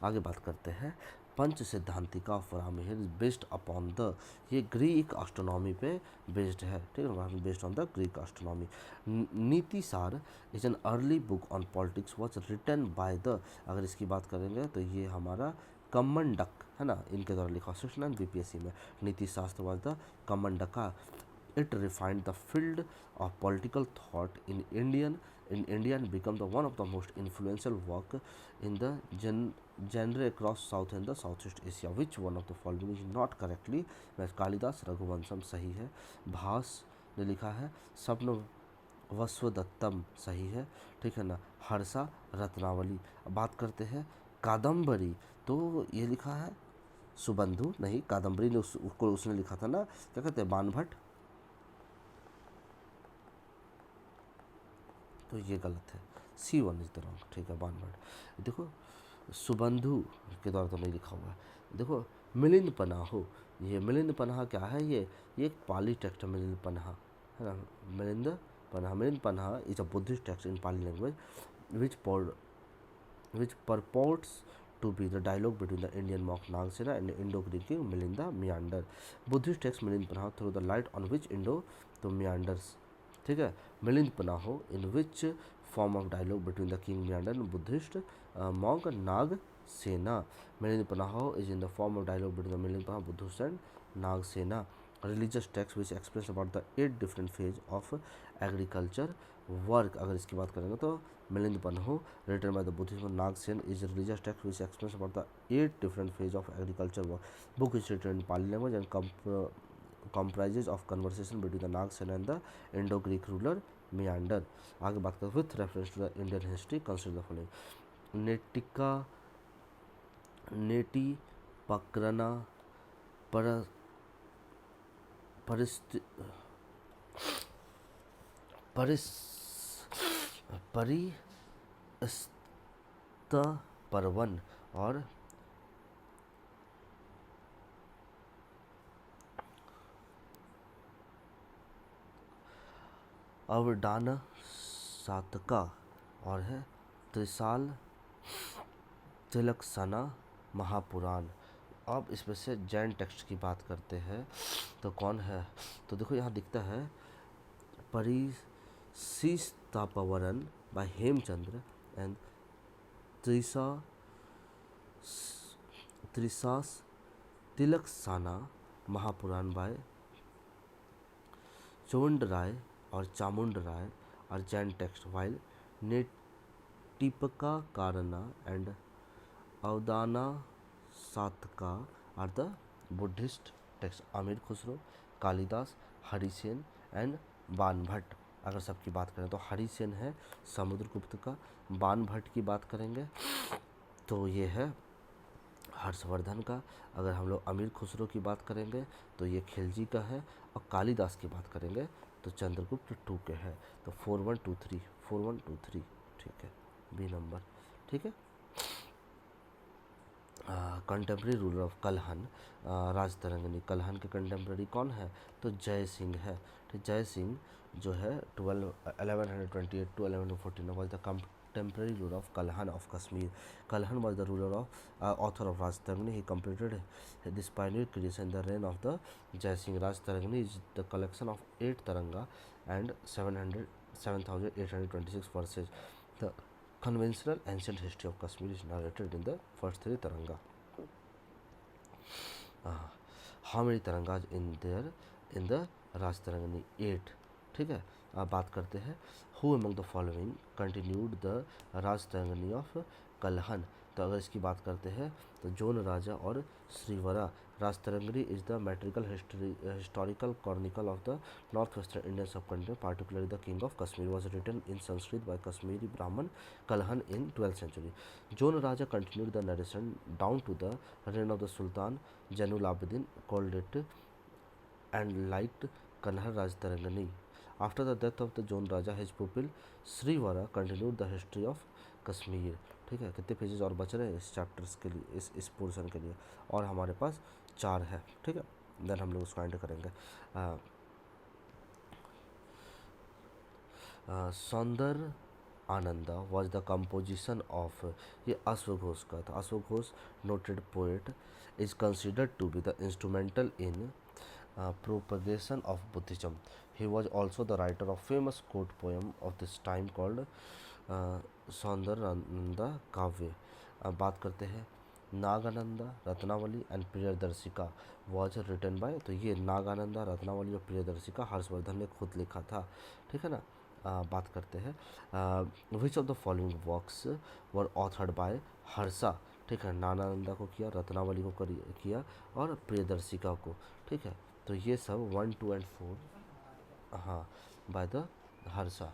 आगे बात करते हैं, Pancha Siddhantika of Varaha Mihira based upon the, ये ग्रीक एस्ट्रोनॉमी पे बेस्ड है, ठीक है, based on the Greek astronomy. Niti Sara is an early book on politics was written by the, अगर इसकी बात करेंगे तो ये हमारा कमंडक है ना, इनके द्वारा लिखा 69 बीपीएससी में। Niti Shastra was the Kamandaka. It refined the field of political thought in India and became the one of the most influential work in the genre across South and the Southeast Asia. Which one of the following is not correctly? Kalidas Raghuvamsham सही है। भास ने लिखा है स्वप्न वस्वदत्तम सही है, ठीक है ना। हर्षा रत्नावली। अब बात करते हैं कादम्बरी, तो ये लिखा है सुबंधु, नहीं कादम्बरी ने उसको उसने लिखा था ना, क्या कहते हैं बाणभट्ट, तो ये गलत है, C1 इज द रॉन्ग, ठीक है बाणभट्ट। देखो सुबंधु के द्वारा तो नहीं लिखा हुआ है। देखो मिलिंद पन्हा, ये मिलिंद पन्हा क्या है, ये एक पाली टेक्स्ट है मिलिंद पन्हा, है ना। Milinda Panha is a Buddhist text in Pali language which which purports to be the dialogue between the Indian monk Nagsena and Indo-Greek king Milinda Meander. Buddhist text Milind Panaho through the light on which Indo to meanders. ठीक है, Milind पनाहो in which form of dialogue between the king Meander and Buddhist monk Nagsena. Milind Panaho is in the form of dialogue between the Milind Panaho Buddhist and Nagsena. Religious text which express about the 8 different phase of agriculture work. अगर इसकी बात करेंगे तो Milind पन्हो written by the Buddhist monk Nagsen is a religious text which explains about the 8 different phases of agriculture work. Book is written in Pali language and comprises of conversation between the Nagsen and the Indo-Greek ruler Meander. आगे बात करें with reference to the Indian history, consider the following. नेटी पकरना पर परिस्तपर्वन और अवडान सातका और है त्रिसाल तिलकसना महापुराण। अब इसमें से जैन टेक्स्ट की बात करते हैं तो कौन है, तो देखो यहाँ दिखता है परिशिष्टापवरन बाय हेमचंद्र एंड त्रिसास तिलकसाना महापुराण बाय चौंड राय और चामुंड राय और जैन टेक्स्ट वाइल नेटिपका कारना and Avadana Shataka are the Buddhist text. Amir Khusro, Kalidasa, Harisena and Banabhatta. अगर सबकी बात करें तो हरिसेन है समुद्रगुप्त का, बाणभट्ट की बात करेंगे तो ये है हर्षवर्धन का, अगर हम लोग अमीर खुसरो की बात करेंगे तो ये खिलजी का है, और कालिदास की बात करेंगे तो चंद्रगुप्त टू के है। तो 4123 ठीक है, बी नंबर, ठीक है। Contemporary ruler of Kalhana, Rajatarangini, Kalhana के कंटेम्प्रेरी कौन है, तो जय सिंह है। तो जय सिंह जो है 1128 to 1149 was the contemporary ruler of Kalhan of Kashmir. Kalhan was the ruler of author of Rajtarangani. He completed this pioneer creation in the reign of the Jai Singh. Rajtarangani is the collection of 8 taranga and 7,826 verses. The conventional ancient history of Kashmir is narrated in the first 3 taranga. How many tarangas in there in the Rajtarangani? 8, ठीक है। अब बात करते हैं who among the following continued the Rajtarangani of Kalhan। तो अगर इसकी बात करते हैं तो जोन राजा और श्रीवरा। Rajtarangani is the metrical historical chronicle of the northwestern Indian subcontinent, particularly the king of Kashmir, was written in Sanskrit by Kashmiri Brahman Kalhan in 12th century. Jon Raja continued the narration down to the reign of the Sultan Zainul Abidin, called it and liked Kanhar Rajtarangani. After the death of the Jon Raja, his pupil Srivara continued the history of Kashmir. ठीक है, कितने पेजेस और बच रहे हैं इस चैप्टर्स के लिए, इस पोर्शन के लिए, और हमारे पास 4 है, ठीक है। देन हम लोग उसको एंड करेंगे। Saundara Ananda was the composition of, ये अश्वघोष का था। अश्वघोष noted poet is considered to be the instrumental in propagation of Buddhism. He was also the writer of famous court poem of this time called Saundarananda Kavya. अब बात करते हैं Nagananda, Ratnavali and Priyadarshika was written by, तो ये नागानंदा, रत्नावली और प्रियदर्शिका हर्षवर्धन ने खुद लिखा था, ठीक है ना। बात करते हैं which of the following works were authored bye Harsha, ठीक है। नागानंदा को किया, रत्नावली को किया और प्रियदर्शिका को, ठीक है। तो ये सब 1, 2 एंड 4 हाँ, बाय द हर्षा।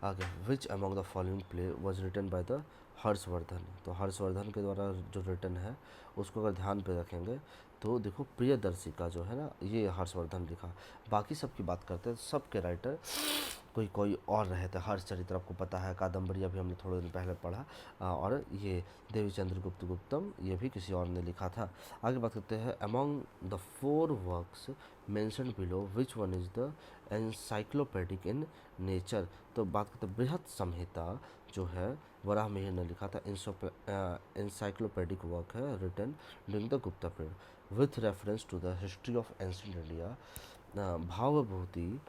आगे, which among the following play was written by the Harshavardhana. तो हर्षवर्धन के द्वारा जो रिटन है उसको अगर ध्यान पे रखेंगे तो देखो प्रियदर्शिका जो है ना, ये हर्षवर्धन लिखा। बाकी सब की बात करते हैं, सबके राइटर कोई कोई और रहे थे। हर्षचरित्र आपको पता है, कादम्बरी अभी हमने थोड़े दिन पहले पढ़ा। और ये देवीचंद्र गुप्त गुप्तम ये भी किसी और ने लिखा था। आगे बात करते हैं, among the 4 works mention below which one is the encyclopaedic in nature. तो बात करते हैं बृहत संहिता जो है वराह मिहिर ने लिखा था, एनसाइक्लोपेडिक वर्क है written during the Gupta period with reference to the history of ancient India. Bhavabhuti,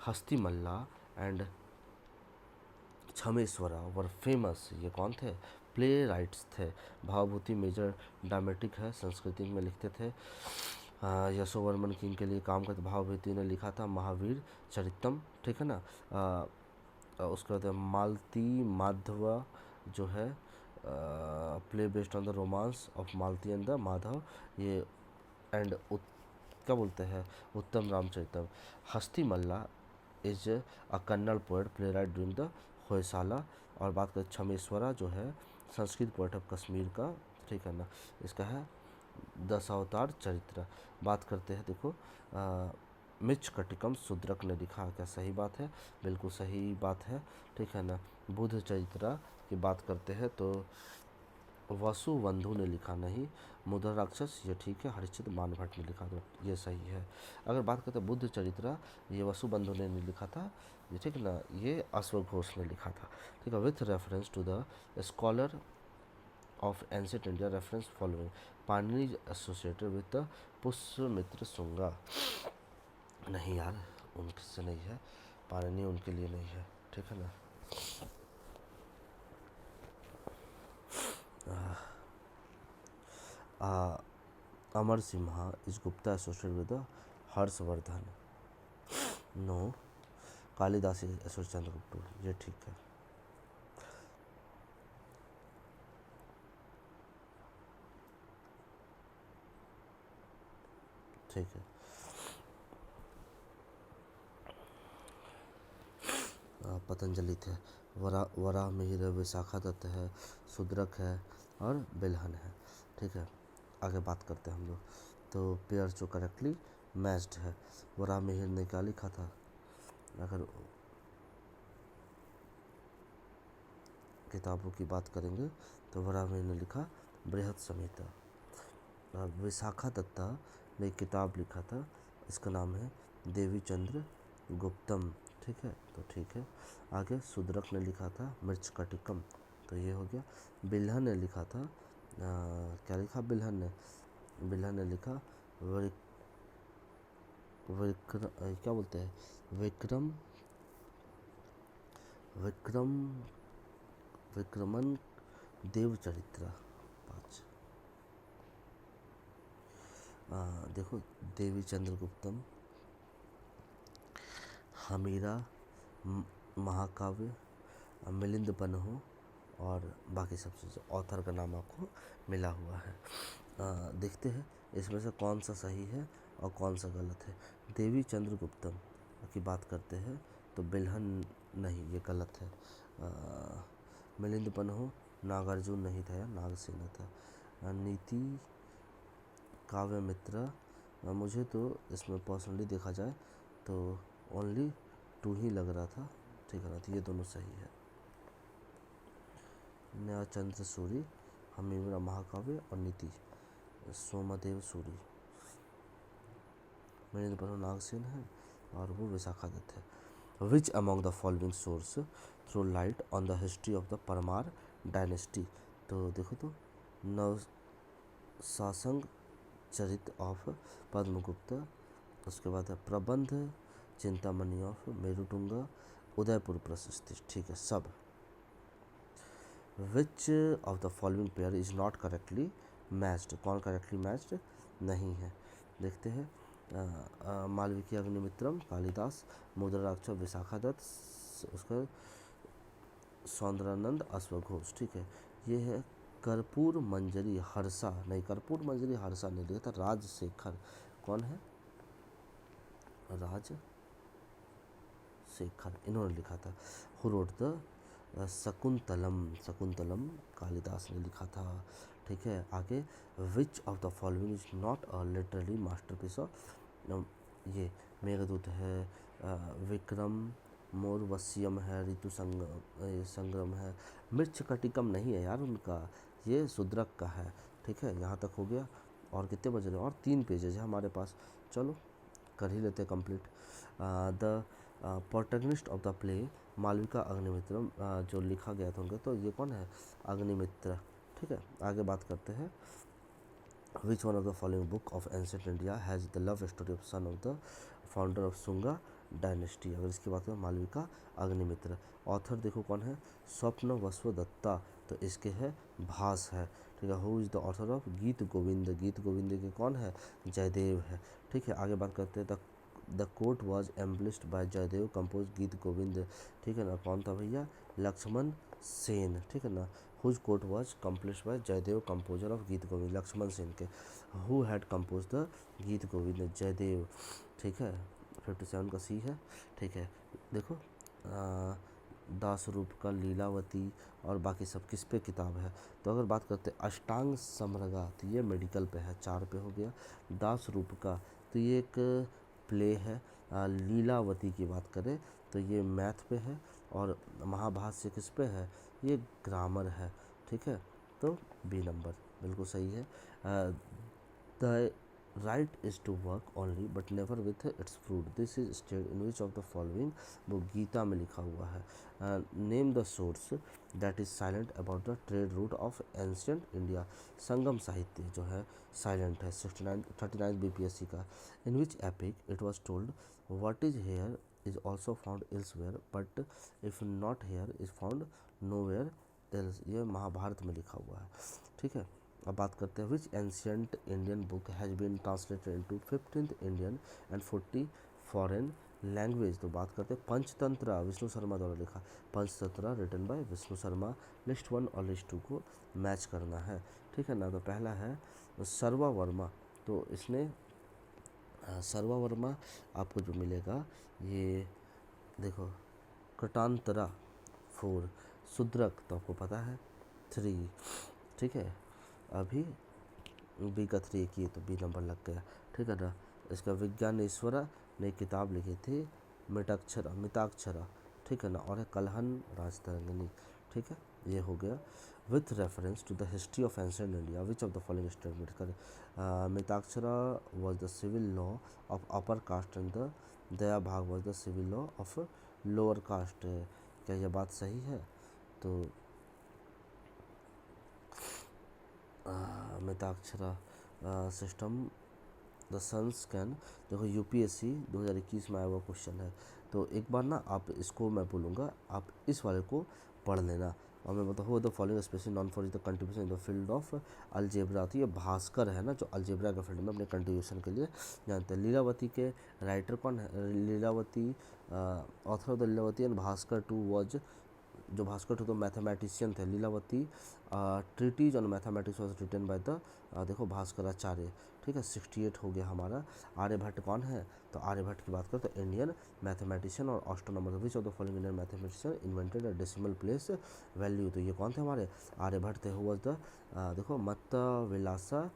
Hastimalla and Kshemeshvara were famous. ये कौन थे? प्ले राइट्स थे। भावभूति मेजर ड्रामेटिक है, संस्कृति में लिखते थे। यशोवर्मन किंग के लिए काम करते। भावभूति ने लिखा था महावीर चरितम, ठीक है ना। उसके बाद मालती माधवा जो है play based on the romance of Malati and the Madhava, ये एंड क्या बोलते हैं Uttara Ramacharitam. Hasti Malla is a Kannada poet playwright during the Hoysala. और बात करें छमेश्वरा जो है संस्कृत पोएट ऑफ कश्मीर का, ठीक है ना, इसका है दशावतार चरित्र। बात करते हैं देखो मिच कटिकम शूद्रक ने लिखा। क्या सही बात है? बिल्कुल सही बात है, ठीक है ना। बुद्ध चरित्रा की बात करते हैं तो वसुबंधु ने लिखा नहीं। मुद्रा राक्षस ये ठीक है, हरिश्चंद्र मानभट्ट ने लिखा तो ये सही है। अगर बात करते हैं बुद्ध चरित्रा, ये वसुबंधु ने नहीं लिखा था, ये ठीक है ना, ये अश्वघोष ने लिखा था, ठीक है। With reference to the scholar of ancient India reference following, Panini associated with the Pushyamitra Shunga. नहीं यार, उनसे नहीं है, पाणिनि उनके लिए नहीं है, ठीक है ना। Amar Simha is Gupta associated with the Harshavardhana. No, Kalidasa associated Chandragupta, ये ठीक है। ठीक है। पतंजलि थे। वराह मिहिर है, विशाखा दत्त है, शूद्रक है और बिल्हन है, ठीक है। आगे बात करते हैं हम लोग। तो पेयर जो करेक्टली मैच्ड है। वराह मिहिर ने क्या लिखा था? अगर किताबों की बात करेंगे तो वराह मिहिर ने लिखा बृहत संहिता। विशाखा दत्ता ने एक किताब लिखा था, इसका नाम है देवीचंद्र गुप्तम, ठीक है, तो ठीक है। आगे शूद्रक ने लिखा था मृच कटिकम, तो ये हो गया। बिल्हन ने लिखा था क्या लिखा बिल्हन ने लिखा क्या बोलते हैं विक्रम विक्रम विक्रमन देवचरित्र 5। देखो देवी चंद्रगुप्तम, हमीरा, महाकाव्य, मिलिंद पन्हो और बाकी सब चीज़ें, ऑथर का नाम आपको मिला हुआ है। देखते हैं इसमें से कौन सा सही है और कौन सा गलत है। देवी चंद्रगुप्तम की बात करते हैं तो बिल्हन नहीं, ये गलत है। मिलिंद पन्हो नागार्जुन नहीं था या नागसेना था। नीति काव्य मित्र, मुझे तो इसमें पर्सनली देखा जाए तो ओनली 2 ही लग रहा था, ठीक है ना, तो ये दोनों सही है। न्यायचंद्र सूरी, हमीरा महाकाव्य और नीति सोमदेव सूरी। मिलिंद पन्हो नागसेन है और वो विशाखा दत्त है। Which among the following source throw light on the history of the Paramara dynasty. तो देखो तो नव सासंग चरित ऑफ पद्मगुप्त, उसके बाद है प्रबंध चिंतामणि ऑफ मेरुटुंगा, उदयपुर प्रशस्ति, ठीक है सब। विच of the following pair is not correctly matched, कौन करेक्टली मैच्ड नहीं है? देखते हैं। मालविकी अग्निमित्रम कालिदास, मुद्रा राक्षस विशाखा दत्त, उसका सौंदरानंद अश्वघोष, ठीक है। ये है कर्पूर मंजरी हर्षा नहीं, कर्पूर मंजरी हर्षा नहीं लिखा था, राजशेखर। कौन है? राजशेखर, इन्होंने लिखा था। Who wrote the Shakuntalam, Shakuntalam Kalidas ने लिखा था। ठीक है, आगे विच of the following is not a literary masterpiece of, ये मेघदूत है, विक्रम मोरवस्यम है, ऋतु संग्रम है, मृच्छ कटिकम नहीं है यार उनका, ये शूद्रक का है। ठीक है, यहाँ तक हो गया। और कितने बज रहे हैं? और 3 पेजेज है हमारे पास, चलो कर ही लेते complete. The protagonist of the play Malavika Agnimitram, जो लिखा गया था उनका, तो ये कौन है? अग्निमित्र। ठीक है, आगे बात करते हैं। विच one of the following book of ancient India has the love story of sun of the founder of Shunga dynasty? अगर इसकी बात करें, मालविका अग्निमित्र। ऑथर देखो कौन है? स्वप्न वसुदत्ता, तो इसके है भास है। ठीक है, who is the author of Geet Govind? गीत गोविंद के कौन है? जयदेव है। ठीक है, आगे बात करते हैं। The court was embellished by Jayadeva compose Geet Govind. ठीक है ना, कौन था भैया? लक्ष्मण सेन। ठीक है ना, whose court was accomplished by Jayadeva composer of Geet Govind, Lakshman Sen के। हु हैड कंपोज द गीत गोविंद? जयदेव। ठीक है, 57 का सी है। ठीक है, देखो दास रूप का लीलावती और बाकी सब किस पे किताब है? तो अगर बात करते हैं अष्टांग समरगा, तो ये मेडिकल पे है, 4 पे हो गया। दास रूप का, तो ये एक प्ले है। लीलावती की बात करें तो ये मैथ पे है। और महाभाष्य किस पे है? ये ग्रामर है। ठीक है, तो बी नंबर बिल्कुल सही है। The right is to work only but never with its fruit, this is stated in which of the following? वो गीता में लिखा हुआ है। Name the source that is silent about the trade route of ancient India? Sangam साहित्य जो है साइलेंट है, 39 बीपीएससी का। In which epic it was told what is here is also found elsewhere but if not here is found nowhere else? ये महाभारत में लिखा हुआ है। ठीक है, अब बात करते हैं which ancient Indian book has been translated into 15th Indian and 40 foreign language? तो बात करते हैं पंचतंत्र, विष्णु शर्मा द्वारा लिखा। Panchatantra written by Vishnu Sharma. List 1 और लिस्ट 2 को मैच करना है। ठीक है ना, तो पहला है सर्वा वर्मा, तो इसने सर्वा वर्मा आपको जो मिलेगा ये देखो, कटांतरा 4, शूद्रक तो आपको पता है 3। ठीक है, अभी बी का 3 की, तो बी नंबर लग गया। ठीक है ना, इसका विज्ञानेश्वरा ने किताब लिखी थी मिताक्षरा। ठीक है ना, और है कलहन राजतरंगिणी। ठीक है, ये हो गया। With reference to the history of ancient India which of the following statement करें? Mitakshara was the civil law of upper caste and the Daya Bhaga was the civil law of lower caste. क्या यह बात सही है? तो मिताक्षरा सिस्टम द सन स्कैन, देखो यूपीएससी 2021 में आया हुआ क्वेश्चन है। तो एक बार ना आप इसको मैं बोलूँगा, आप इस वाले को पढ़ लेना। और मैं बताऊँ the following specially non for the contribution in the field of algebra. तो ये भास्कर है ना, जो अलजेब्रा के फील्ड में अपने कंट्रीब्यूशन के लिए जानते हैं। लीलावती के राइटर कौन है? Lilavati, author of the Lilavati and Bhaskara two was, जो भास्कर टू तो मैथमेटिशियन थे। Lilavati treatise on mathematics was written by the देखो भास्कराचार्य। ठीक है, 68 हो गया हमारा। आर्यभट्ट कौन है? तो आर्यभट्ट की बात करें तो इंडियन मैथमेटिशियन और astronomer. Which of the following Indian mathematician invented a decimal place value? तो ये कौन थे हमारे? आर्यभट्ट थे। हु वाज द देखो मत्त विलासा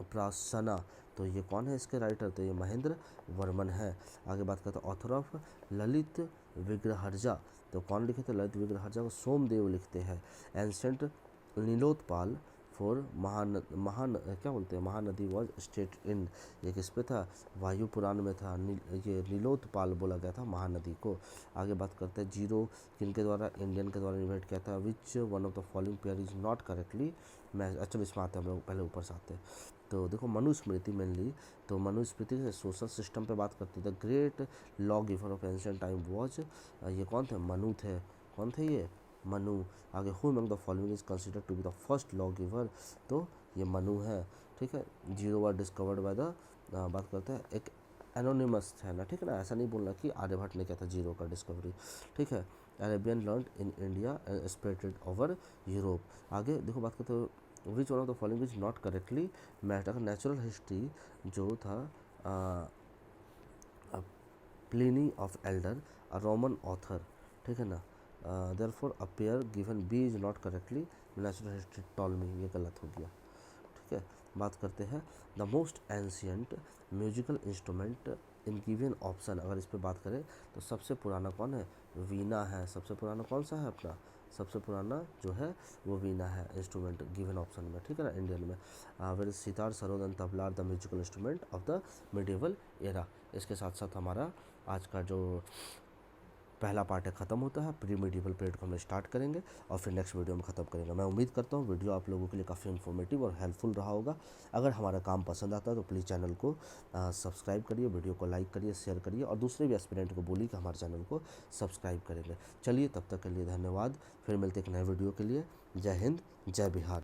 प्रासना, तो ये कौन है इसके राइटर? तो ये महेंद्र वर्मन है। आगे बात करते हैं ऑथर ऑफ ललित विग्रहर्जा, तो कौन लिखे थे ललित विग्रहर्जा को? सोमदेव लिखते हैं। एंशिएंट नीलोत्पाल फॉर महान क्या बोलते हैं, महानदी वॉज स्टेट इन, ये किस पे था? वायु पुराण में था। ये नीलोत्पाल बोला गया था महानदी को। आगे बात करते हैं जीरो किनके द्वारा? इंडियन के द्वारा इन्वेंट किया था। विच one of the following pair is not correctly match? अच्छा इसमें आते हैं हम लोग, पहले ऊपर से आते हैं। तो देखो मनुस्मृति मेनली, तो मनुस्मृति से सोशल सिस्टम पे बात करते थे। Great law giver of ancient time was, ये कौन थे? मनु थे। कौन थे ये? मनु। आगे who among the following is considered to be the first law giver? तो ये मनु है। ठीक है, zero were discovered by the बात करते हैं एक एनोनिमस है ना, ठीक है ना, ऐसा नहीं बोलना कि आर्यभट्ट ने किया था जीरो का डिस्कवरी, ठीक है। Arabian learn in India and spreaded over Europe. आगे देखो बात करते हो, which one of the following is not correctly match. अगर नेचुरल हिस्ट्री जो था Pliny of elder a Roman author, ठीक है ना, therefore appear given B is not correctly natural history Ptolemy, ये गलत हो गया, ठीक है। बात करते हैं the most ancient musical instrument in given option. अगर इस पर बात करें तो सबसे पुराना कौन है, वीणा है। सबसे पुराना कौन सा है अपना, सबसे पुराना जो है वो वीणा है इंस्ट्रूमेंट गिवन ऑप्शन में, ठीक है ना, इंडियन में। Where sitar, sarod and tabla are the musical instrument of the medieval era. इसके साथ साथ हमारा आज का जो पहला पार्ट है ख़त्म होता है, प्री मिडिवल पीरियड को हम स्टार्ट करेंगे और फिर नेक्स्ट वीडियो में ख़त्म करेंगे। मैं उम्मीद करता हूँ वीडियो आप लोगों के लिए काफ़ी इन्फॉर्मेटिव और हेल्पफुल रहा होगा। अगर हमारा काम पसंद आता है तो प्लीज़ चैनल को सब्सक्राइब करिए, वीडियो को लाइक करिए, शेयर करिए और दूसरे भी एस्पिरेंट को बोलिए कि हमारे चैनल को सब्सक्राइब करेंगे। चलिए तब तक के लिए धन्यवाद, फिर मिलते एक नए वीडियो के लिए। जय हिंद, जय बिहार।